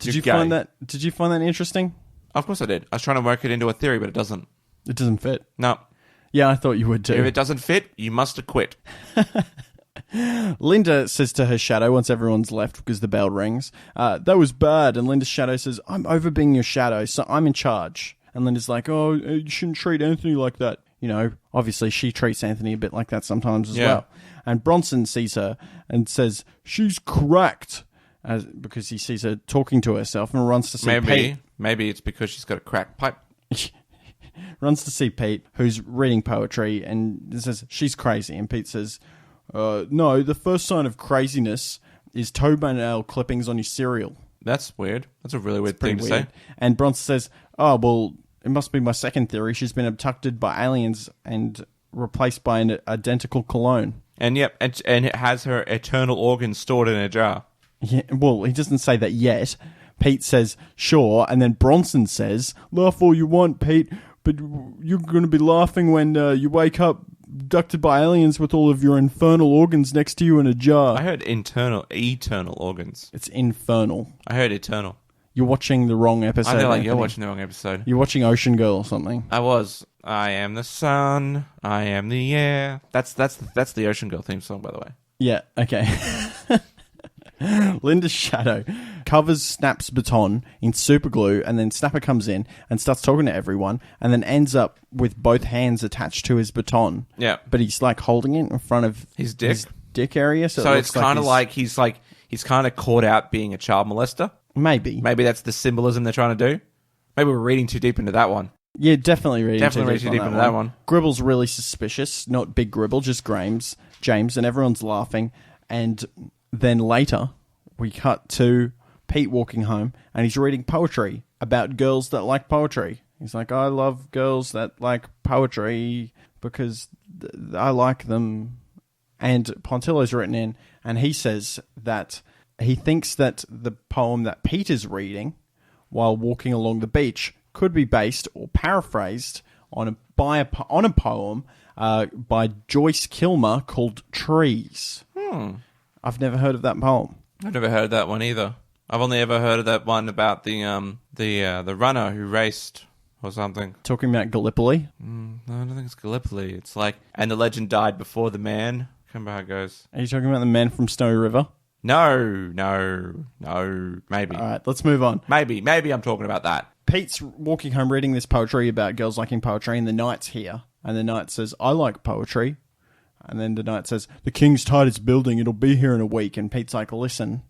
Did you find that interesting? Of course I did. I was trying to work it into a theory, but it doesn't. It doesn't fit. No. Yeah, I thought you would too. If it doesn't fit, you must acquit. Linda says to her shadow once everyone's left because the bell rings, that was bad. And Linda's shadow says, I'm over being your shadow, so I'm in charge. And Linda's like, oh, you shouldn't treat Anthony like that. You know, obviously she treats Anthony a bit like that sometimes as well. And Bronson sees her and says, she's cracked. Because he sees her talking to herself and runs to see Pete. Maybe it's because she's got a cracked pipe. Runs to see Pete, who's reading poetry, and says, she's crazy. And Pete says, no, the first sign of craziness is toenail clippings on your cereal. That's weird. That's a really weird thing to say. And Bronson says, oh, well, it must be my second theory. She's been abducted by aliens and replaced by an identical clone. And it has her eternal organs stored in a jar. Yeah, well, he doesn't say that yet. Pete says, sure, and then Bronson says, laugh all you want, Pete, but you're going to be laughing when you wake up abducted by aliens with all of your infernal organs next to you in a jar. I heard eternal organs. It's infernal. I heard eternal. You're watching the wrong episode. I feel like you're watching the wrong episode. You're watching Ocean Girl or something. I was. I am the sun. I am the air. That's the Ocean Girl theme song, by the way. Yeah, okay. Linda's shadow covers Snap's baton in super glue, and then Snapper comes in and starts talking to everyone, and then ends up with both hands attached to his baton. Yeah. But he's like holding it in front of his dick area. So it's kind of like he's kind of caught out being a child molester. Maybe that's the symbolism they're trying to do. Maybe we're reading too deep into that one. Yeah, definitely reading too deep into that one. Gribble's really suspicious. Not Big Gribble, just James, and everyone's laughing. And then later, we cut to Pete walking home, and he's reading poetry about girls that like poetry. He's like, I love girls that like poetry because I like them. And Pontillo's written in, and he says that he thinks that the poem that Pete is reading while walking along the beach could be based or paraphrased on a poem by Joyce Kilmer called Trees. I've never heard of that poem. I've never heard that one either. I've only ever heard of that one about the runner who raced or something. Talking about Gallipoli? No, I don't think it's Gallipoli. It's like, and the legend died before the man. I can't remember how it goes. Are you talking about the man from Snowy River? No, maybe. All right, let's move on. Maybe I'm talking about that. Pete's walking home reading this poetry about girls liking poetry, and the knight's here. And the knight says, I like poetry. And then the knight says, the king's tied its building. It'll be here in a week. And Pete's like, listen,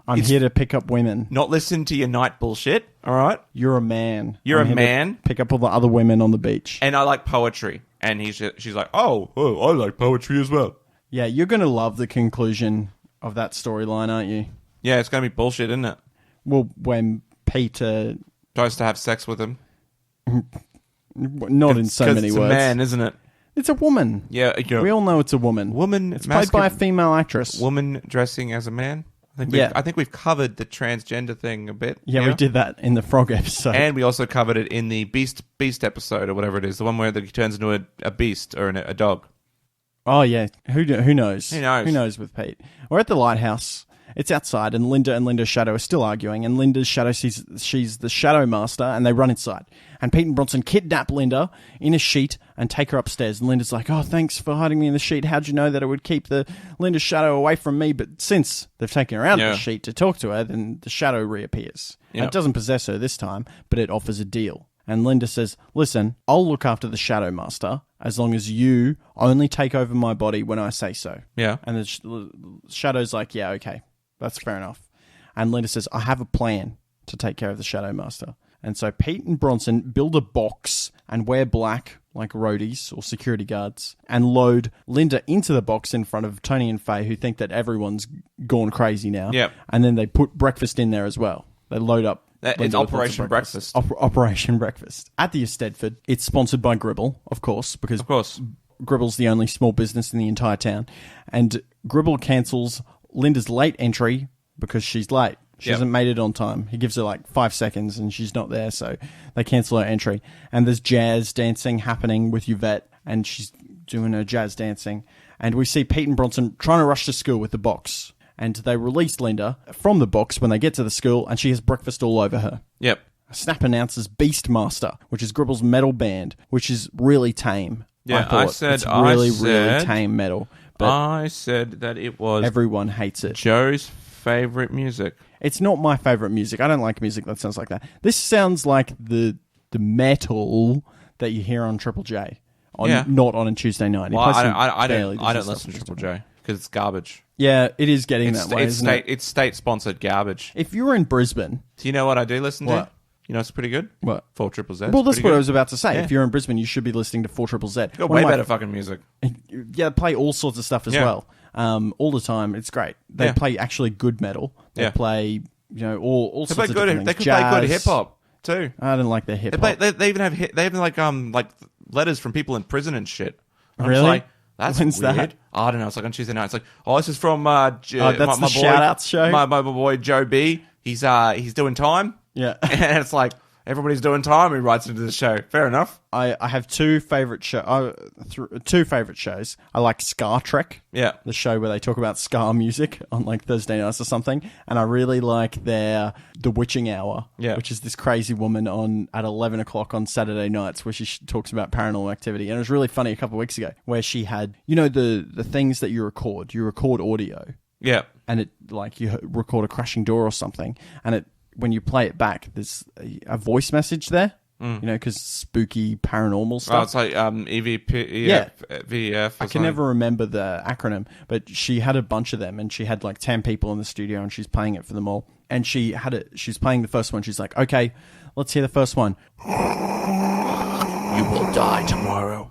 I'm here to pick up women. Not listen to your knight bullshit, all right? You're a man. You're a man. Pick up all the other women on the beach. And I like poetry. And she's like, oh, I like poetry as well. Yeah, you're going to love the conclusion of that storyline, aren't you? Yeah, it's going to be bullshit, isn't it? Well, when Peter tries to have sex with him. Not in so many words. It's a man, isn't it? It's a woman. Yeah, we all know it's a woman. It's played by a female actress. Woman dressing as a man. I think we've covered the transgender thing a bit. Yeah, we did that in the frog episode, and we also covered it in the beast episode or whatever it is, the one where he turns into a beast or a dog. Oh yeah, who knows? Who knows? Who knows with Pete? We're at the lighthouse. It's outside, and Linda's shadow are still arguing, and Linda's shadow sees she's the shadow master, and they run inside. And Pete and Bronson kidnap Linda in a sheet and take her upstairs. And Linda's like, oh, thanks for hiding me in the sheet. How'd you know that it would keep Linda's shadow away from me? But since they've taken her out of the sheet to talk to her, then the shadow reappears. It doesn't possess her this time, but it offers a deal. And Linda says, listen, I'll look after the shadow master as long as you only take over my body when I say so. Yeah. And the shadow's like, yeah, okay. That's fair enough. And Linda says, I have a plan to take care of the Shadow Master. And so Pete and Bronson build a box and wear black like roadies or security guards and load Linda into the box in front of Tony and Faye, who think that everyone's gone crazy now. Yep. And then they put breakfast in there as well. They load up. It's Operation Breakfast. Operation Breakfast. At the Estedford, it's sponsored by Gribble, of course, because Gribble's the only small business in the entire town. And Gribble cancels Linda's late entry because she's late. She hasn't made it on time. He gives her like 5 seconds and she's not there, so they cancel her entry. And there's jazz dancing happening with Yvette, and she's doing her jazz dancing. And we see Pete and Bronson trying to rush to school with the box. And they release Linda from the box when they get to the school, and she has breakfast all over her. Yep. Snap announces Beastmaster, which is Gribble's metal band, which is really tame. Yeah, I said it's really tame metal. But I said that it was everyone hates it. Joe's favorite music. It's not my favorite music. I don't like music that sounds like that. This sounds like the metal that you hear on Triple J, not on a Tuesday night. Well, I don't listen to Triple J because it's garbage. Yeah, it is getting that way, isn't it? It's state-sponsored garbage. If you were in Brisbane... Do you know what I do listen to? You know it's pretty good? What? 4ZZZ. Well, that's what I was about to say. Yeah. If you're in Brisbane, you should be listening to 4ZZZ. Got way better fucking music. Yeah, they play all sorts of stuff as well. All the time. It's great. They play actually good metal. They play, all sorts of different things. They can play good hip-hop, too. I don't like their hip-hop. They even have like letters from people in prison and shit. Really? Like, that's When's weird. That? I don't know. It's like on Tuesday night. It's like, this is from that's the shout-outs show? My boy Joe B. He's doing time. Yeah. And it's like, everybody's doing time who writes into the show. Fair enough. I have two favorite shows. I like Scar Trek. Yeah. The show where they talk about ska music on like Thursday nights or something. And I really like their The Witching Hour. Yeah. Which is this crazy woman at 11 o'clock on Saturday nights where she talks about paranormal activity. And it was really funny a couple of weeks ago where she had, the things that you record. You record audio. Yeah. And it like you record a crashing door or something. And when you play it back, there's a voice message there, because spooky paranormal stuff. Oh, it's like EVP, VF. I can never remember the acronym, but she had a bunch of them, and she had like 10 people in the studio, and she's playing it for them all. And she's playing the first one. She's like, okay, let's hear the first one. You will die tomorrow.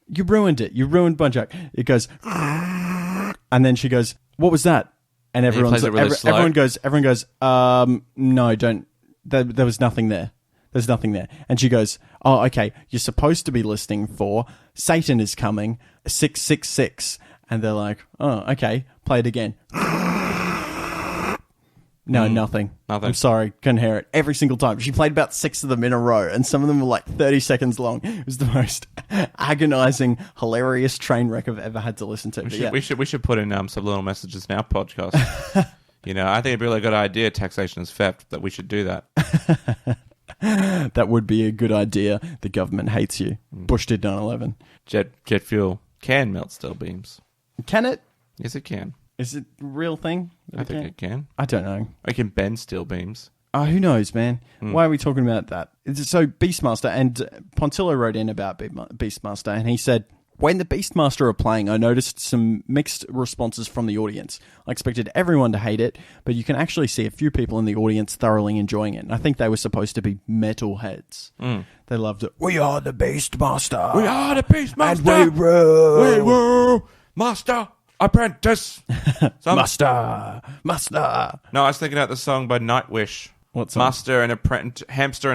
You ruined it. You ruined Bunchuck. It goes, and then she goes, what was that? And everyone goes, no, don't. There was nothing there. There's nothing there. And she goes, oh, okay, you're supposed to be listening for Satan is Coming, 666. And they're like, oh, okay, play it again. No, nothing. I'm sorry, couldn't hear it. Every single time. She played about 6 of them in a row, and some of them were like 30 seconds long. It was the most agonizing, hilarious train wreck I've ever had to listen to. We should put in subliminal messages in our podcast. I think it'd be a really good idea, taxation is theft, that we should do that. That would be a good idea. The government hates you. Bush did 9/11. Jet fuel can melt steel beams. Can it? Yes, it can. Is it a real thing? I think it can. I don't know. It can bend steel beams. Oh, who knows, man? Why are we talking about that? So Beastmaster, and Pontillo wrote in about Beastmaster, and he said, when the Beastmaster are playing, I noticed some mixed responses from the audience. I expected everyone to hate it, but you can actually see a few people in the audience thoroughly enjoying it. And I think they were supposed to be metalheads. They loved it. We are the Beastmaster. We are the Beastmaster. And we rule. We rule. Master. Apprentice. Master. No, I was thinking about the song by Nightwish. What song? Hamster and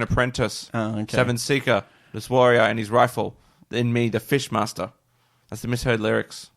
Apprentice. Oh, okay. Seven Seeker, this warrior and his rifle. In me, the Fishmaster. That's the misheard lyrics.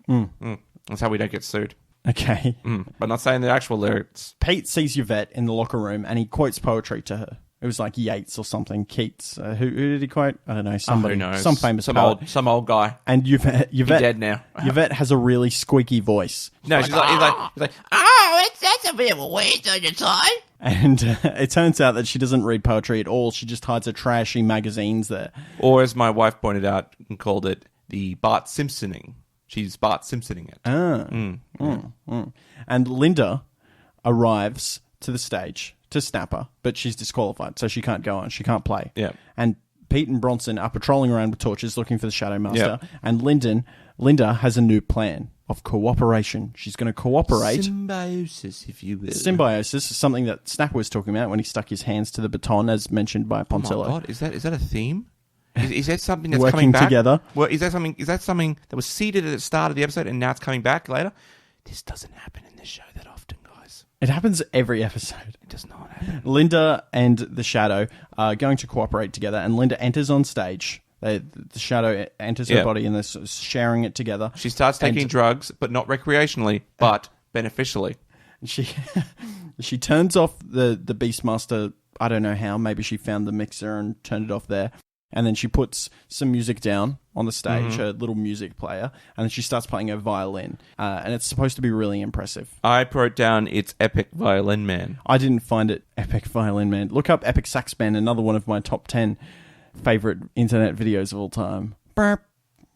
That's how we don't get sued. Okay. But not saying the actual lyrics. Pete sees Yvette in the locker room and he quotes poetry to her. It was like Yeats or something. Keats. Who did he quote? I don't know. Somebody. Who knows? Some famous poet. Some old guy. And Yvette dead now. Yvette has a really squeaky voice. No, she's like, oh, that's a bit of a waste on your time. And it turns out that she doesn't read poetry at all. She just hides her trashy magazines there. Or as my wife pointed out and called it, the Bart Simpsoning. She's Bart Simpsoning it. And Linda arrives to the stage to snap her, but she's disqualified, so she can't go on. She can't play. Yeah. And Pete and Bronson are patrolling around with torches looking for the Shadow Master. Yep. And Linda has a new plan of cooperation. She's going to cooperate. Symbiosis, if you will. Symbiosis is something that Snapper was talking about when he stuck his hands to the baton, as mentioned by Pontillo. Oh my God, is that a theme? Is that something that's working coming back? Together? Well, is that something that was seeded at the start of the episode and now it's coming back later? This doesn't happen in this show that often, guys. It happens every episode. It does not happen. Linda and the Shadow are going to cooperate together, and Linda enters on stage. The Shadow enters her body, and they're sharing it together. She starts taking drugs, but not recreationally, but beneficially. She She turns off the Beastmaster. I don't know how. Maybe she found the mixer and turned it off there. And then she puts some music down on the stage, a little music player, and then she starts playing her violin. And it's supposed to be really impressive. I wrote down it's Epic Violin Man. I didn't find it Epic Violin Man. Look up Epic Sax Man, another one of my top 10 favorite internet videos of all time. Burp.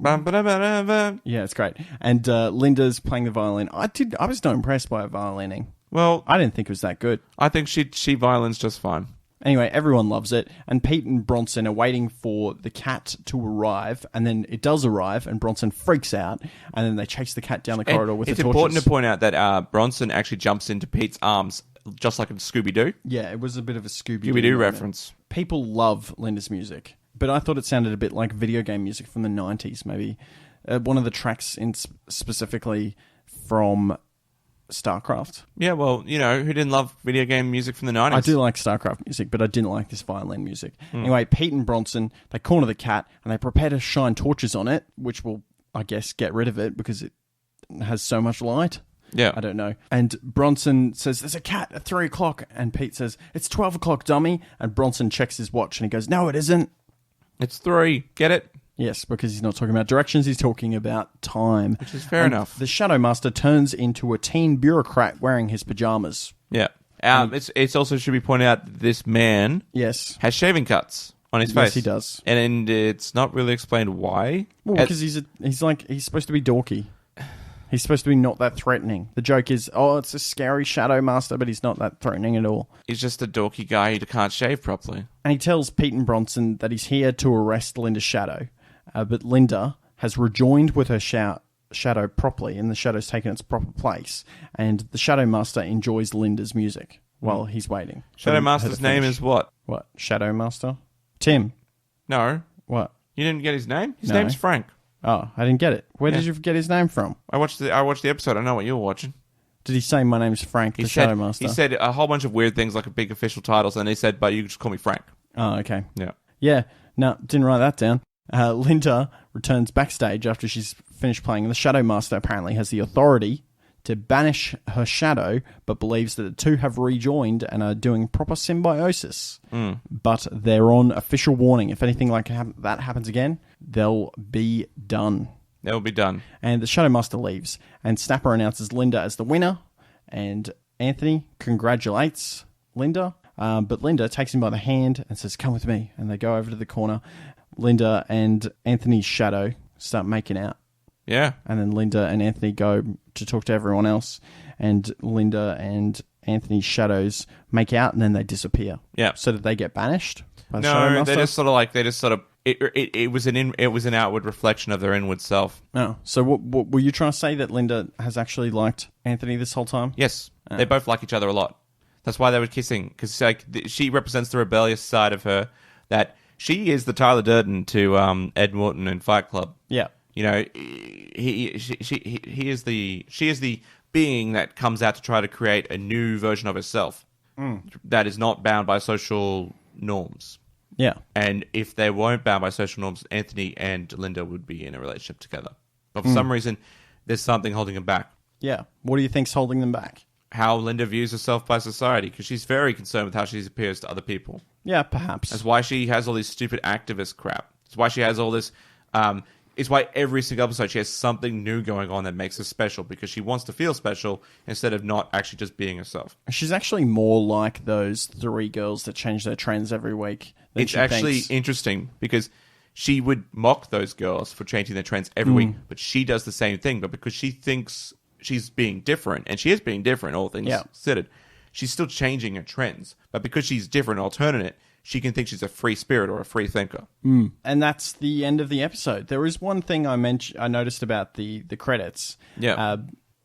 Yeah, it's great. And Linda's playing the violin. I was not impressed by her violining. Well, I didn't think it was that good. I think she violins just fine. Anyway, everyone loves it, and Pete and Bronson are waiting for the cat to arrive, and then it does arrive, and Bronson freaks out, and then they chase the cat down the corridor with the torches. It's important to point out that Bronson actually jumps into Pete's arms, just like in Scooby-Doo. Yeah, it was a bit of a Scooby-Doo reference. People love Linda's music, but I thought it sounded a bit like video game music from the 90s, maybe. One of the tracks specifically from StarCraft. Yeah, well, who didn't love video game music from the 90s? I do like StarCraft music, but I didn't like this violin music. Anyway, Pete and Bronson, they corner the cat, and they prepare to shine torches on it, which will, I guess, get rid of it because it has so much light. Yeah. I don't know. And Bronson says, there's a cat at 3 o'clock, and Pete says, it's 12 o'clock, dummy. And Bronson checks his watch, and he goes, no, it isn't. It's 3. Get it? Yes, because he's not talking about directions, he's talking about time. Which is fair enough. The Shadow Master turns into a teen bureaucrat wearing his pajamas. Yeah. It's also should be pointed out that this man has shaving cuts on his face. Yes, he does. And it's not really explained why. Well, because he's supposed to be dorky. He's supposed to be not that threatening. The joke is, it's a scary Shadow Master, but he's not that threatening at all. He's just a dorky guy who can't shave properly. And he tells Pete and Bronson that he's here to arrest Linda's shadow. But Linda has rejoined with her shadow properly, and the shadow's taken its proper place. And the Shadow Master enjoys Linda's music while he's waiting. Shadow Master's name is what? What? Shadow Master? Tim. No. What? You didn't get his name? His name's Frank. Oh, I didn't get it. Where did you get his name from? I watched the episode. I know what you were watching. Did he say my name's Frank, Shadow Master? He said a whole bunch of weird things like a big official titles, and he said, but you can just call me Frank. Oh, okay. Yeah. Yeah. No, didn't write that down. Linda returns backstage after she's finished playing. The Shadow Master apparently has the authority to banish her shadow, but believes that the two have rejoined and are doing proper symbiosis. But they're on official warning. If anything like that happens again, they'll be done. They'll be done. And the Shadow Master leaves, and Snapper announces Linda as the winner, and Anthony congratulates Linda, but Linda takes him by the hand and says, come with me, and they go over to the corner. Linda and Anthony's shadow start making out. Yeah. And then Linda and Anthony go to talk to everyone else, and Linda and Anthony's shadows make out, and then they disappear. Yeah. So that they get banished by the Shadow No, Master? they just sort of it was an outward reflection of their inward self. Oh, so what were you trying to say, that Linda has actually liked Anthony this whole time? Yes. They both like each other a lot. That's why they were kissing, because she represents the rebellious side of her, that she is the Tyler Durden to Ed Norton in Fight Club. Yeah. She is the being that comes out to try to create a new version of herself that is not bound by social norms. Yeah. And if they weren't bound by social norms, Anthony and Linda would be in a relationship together. But for some reason, there's something holding them back. Yeah. What do you think's holding them back? How Linda views herself by society, because she's very concerned with how she appears to other people. Yeah, perhaps. That's why she has all this stupid activist crap. It's why she has all this... it's why every single episode she has something new going on that makes her special, because she wants to feel special instead of not actually just being herself. She's actually more like those 3 girls that change their trends every week. It's actually interesting, because she would mock those girls for changing their trends every week, but she does the same thing. But because she thinks she's being different, and she is being different, all things considered, she's still changing her trends. But because she's different, alternate, she can think she's a free spirit or a free thinker. And that's the end of the episode. There is one thing I noticed about the credits. Yeah.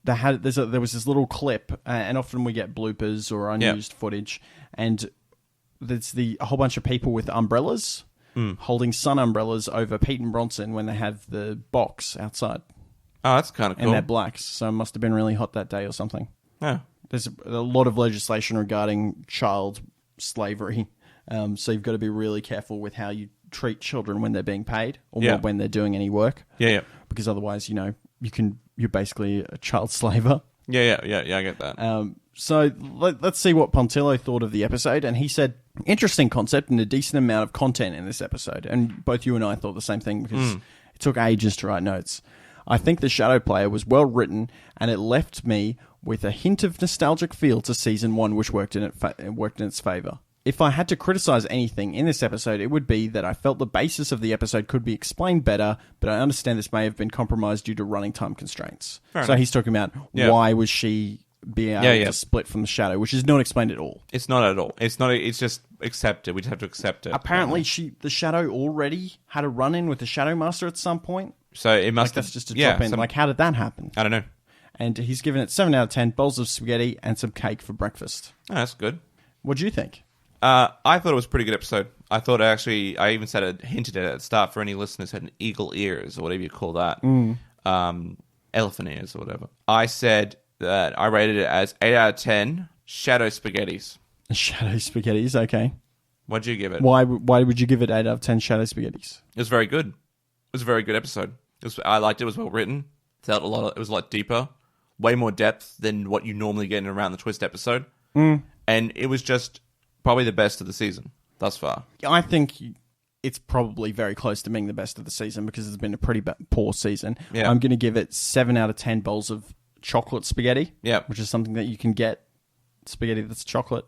There was this little clip, and often we get bloopers or unused footage, and there's a whole bunch of people with umbrellas holding sun umbrellas over Pete and Bronson when they have the box outside. Oh, that's kind of cool. And they're blacks, so it must have been really hot that day or something. Yeah. There's a lot of legislation regarding child slavery. So you've got to be really careful with how you treat children when they're being paid or when they're doing any work. Yeah. Because otherwise, you're basically a child slaver. Yeah, I get that. So let's see what Pontillo thought of the episode. And he said, interesting concept and a decent amount of content in this episode. And both you and I thought the same thing because it took ages to write notes. I think the Shadow Player was well written and it left me with a hint of nostalgic feel to season 1, which worked in its favour. If I had to criticize anything in this episode, it would be that I felt the basis of the episode could be explained better, but I understand this may have been compromised due to running time constraints. Fair so enough. he's talking about why was she being able to split from the Shadow, which is not explained at all. It's not at all. It's not. It's just accepted. We just have to accept it. Apparently, the Shadow already had a run-in with the Shadow Master at some point. So it must that's just a drop-in. How did that happen? I don't know. And he's given it 7 out of 10, bowls of spaghetti and some cake for breakfast. Oh, that's good. What do you think? I thought it was a pretty good episode. I thought I even hinted at it at the start for any listeners who had an eagle ears or whatever you call that. Elephant ears or whatever. I said that I rated it as 8 out of 10 shadow spaghettis. Shadow spaghettis, okay. What'd you give it? Why would you give it 8 out of 10 shadow spaghettis? It was very good. It was a very good episode. I liked it. It was well written. It was a lot deeper. Way more depth than what you normally get in a Around the Twist episode. And it was just probably the best of the season thus far. I think it's probably very close to being the best of the season because it's been a pretty poor season. Yeah. I'm going to give it 7 out of 10 bowls of chocolate spaghetti. Yeah. Which is something that you can get. Spaghetti that's chocolate.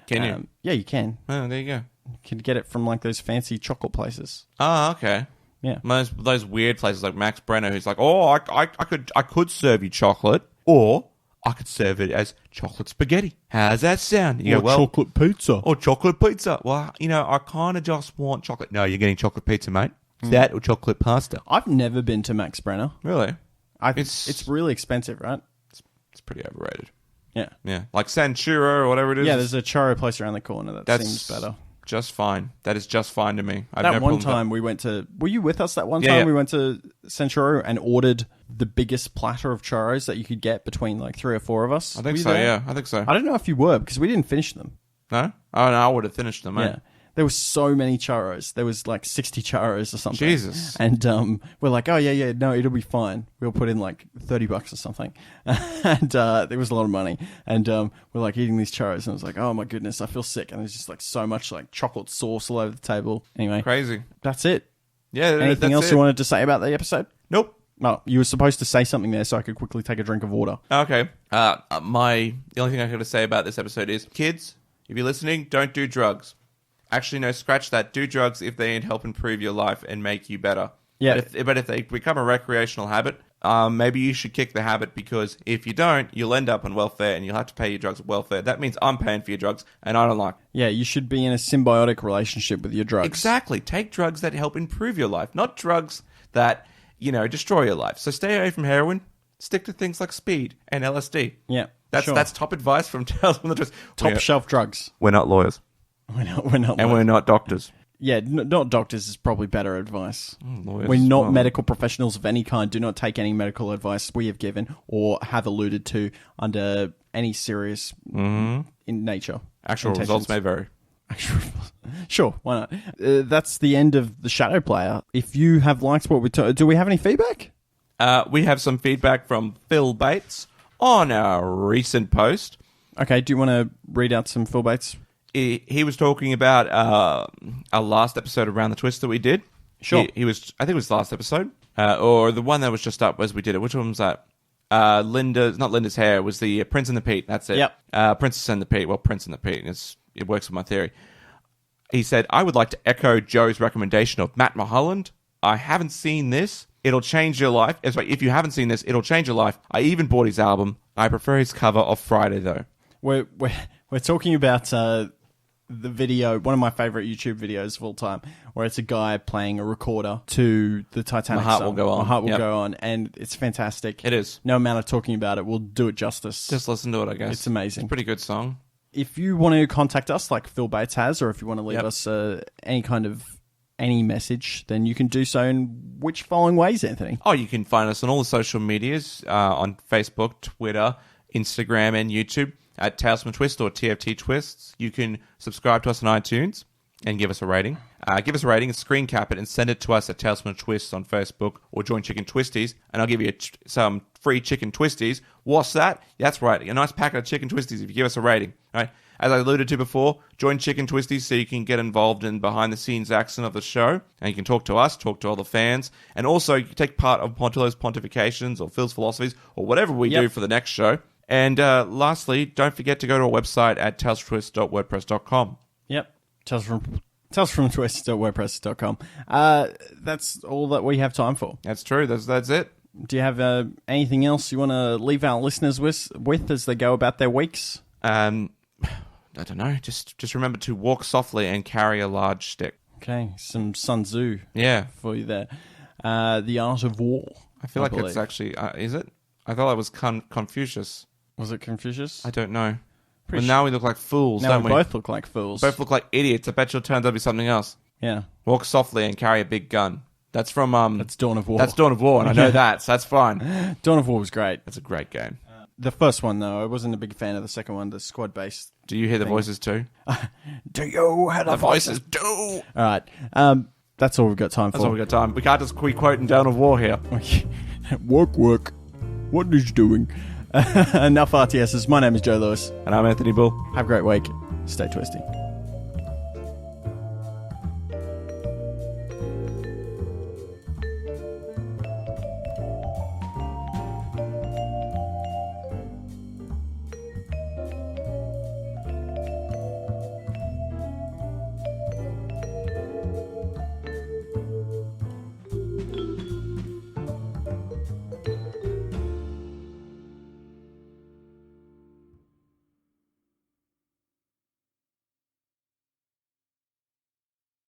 Can you? Yeah, you can. Oh, there you go. You can get it from like those fancy chocolate places. Oh, okay. Yeah. Those weird places like Max Brenner who's like, oh, I could serve you chocolate or I could serve it as chocolate spaghetti. How's that sound? You go, chocolate pizza. Or chocolate pizza. Well, I kind of just want chocolate. No, you're getting chocolate pizza, mate. That or chocolate pasta. I've never been to Max Brenner. Really? It's really expensive, right? It's pretty overrated. Yeah. Yeah. Like San Churro or whatever it is. Yeah, there's a churro place around the corner that seems better. Just fine. That is just fine to me. That one time we went to... Were you with us that one time? Yeah. We went to San Churro and ordered the biggest platter of churros that you could get between like 3 or 4 of us. I think so, yeah. I think so. I don't know if you were because we didn't finish them. No? Oh, no, I would have finished them, mate. Yeah. There were so many churros. There was like 60 churros or something. Jesus. And we're like, oh, yeah, no, it'll be fine. We'll put in like $30 or something. And there was a lot of money. And we're like eating these churros. And I was like, oh, my goodness, I feel sick. And there's just like so much like chocolate sauce all over the table. Anyway. Crazy. That's it. Yeah, anything else you wanted to say about the episode? Nope. No, you were supposed to say something there so I could quickly take a drink of water. Okay. The only thing I got to say about this episode is, kids, if you're listening, don't do drugs. Actually, no, scratch that. Do drugs if they help improve your life and make you better. Yeah. But if they become a recreational habit, maybe you should kick the habit because if you don't, you'll end up on welfare and you'll have to pay your drugs at welfare. That means I'm paying for your drugs and I don't like it. Yeah, you should be in a symbiotic relationship with your drugs. Exactly. Take drugs that help improve your life, not drugs that, destroy your life. So stay away from heroin. Stick to things like speed and LSD. Yeah, That's top advice from Tales from the Twist. Top shelf drugs. We're not lawyers. We're not and we're not doctors. Yeah, not doctors is probably better advice. Lawyers, we're not medical professionals of any kind. Do not take any medical advice we have given or have alluded to under any serious in nature. Actual results may vary. Sure, why not? That's the end of the Shadow Player. If you have liked what we do we have any feedback? We have some feedback from Phil Bates on our recent post. Okay, do you want to read out some Phil Bates? He was talking about our last episode of Around the Twist that we did. Sure. I think it was the last episode. Or the one that was just up as we did it. Which one was that? Not Linda's hair. It was the Prince and the Pete. That's it. Yep. Princess and the Pete. Well, Prince and the Pete. It works with my theory. He said, I would like to echo Joe's recommendation of Matt Mulholland. I haven't seen this. It'll change your life. If you haven't seen this, it'll change your life. I even bought his album. I prefer his cover of Friday, though. We're talking about the video, one of my favorite YouTube videos of all time, where it's a guy playing a recorder to the Titanic My Heart song. Will Go On. My Heart Will Go On, and it's fantastic. It is. No amount of talking about it will do it justice. Just listen to it, I guess. It's amazing. It's a pretty good song. If you want to contact us, like Phil Bates has, or if you want to leave us any message, then you can do so in which following ways, Anthony? Oh, you can find us on all the social medias, on Facebook, Twitter, Instagram, and YouTube. At Tales from a Twist or TFT Twists. You can subscribe to us on iTunes and give us a rating. Give us a rating, screen cap it, and send it to us at Tales from a Twist on Facebook or Join Chicken Twisties, and I'll give you some free chicken twisties. What's that? That's right, a nice packet of chicken twisties if you give us a rating. Right? As I alluded to before, join Chicken Twisties so you can get involved in behind-the-scenes action of the show, and you can talk to us, talk to all the fans, and also you can take part of Pontillo's pontifications or Phil's philosophies or whatever we do for the next show. And lastly, don't forget to go to our website at talesfromtwist.wordpress.com. Yep, talesfromtwist.wordpress.com. That's all that we have time for. That's true. That's it. Do you have anything else you want to leave our listeners with as they go about their weeks? I don't know. Just remember to walk softly and carry a large stick. Okay, some Sun Tzu. Yeah, for you there. The Art of War. I feel like it's actually is it? I thought it was Confucius. Was it Confucius? I don't know. Well, now we look like fools, now don't we? Both look like fools. Both look like idiots. I bet you'll turn out to be something else. Yeah. Walk softly and carry a big gun. That's from That's Dawn of War. That's Dawn of War, and I know that, so that's fine. Dawn of War was great. That's a great game. The first one, though, I wasn't a big fan of the second one, the squad-based. Do you hear the voices too? Do you hear the voices? Do. All right. That's all we've got time for. That's all we've got time. We can't just quote in Dawn of War here. Work. What is doing? Enough RTSs. My name is Joe Lewis. And I'm Anthony Bull. Have a great week. Stay twisty.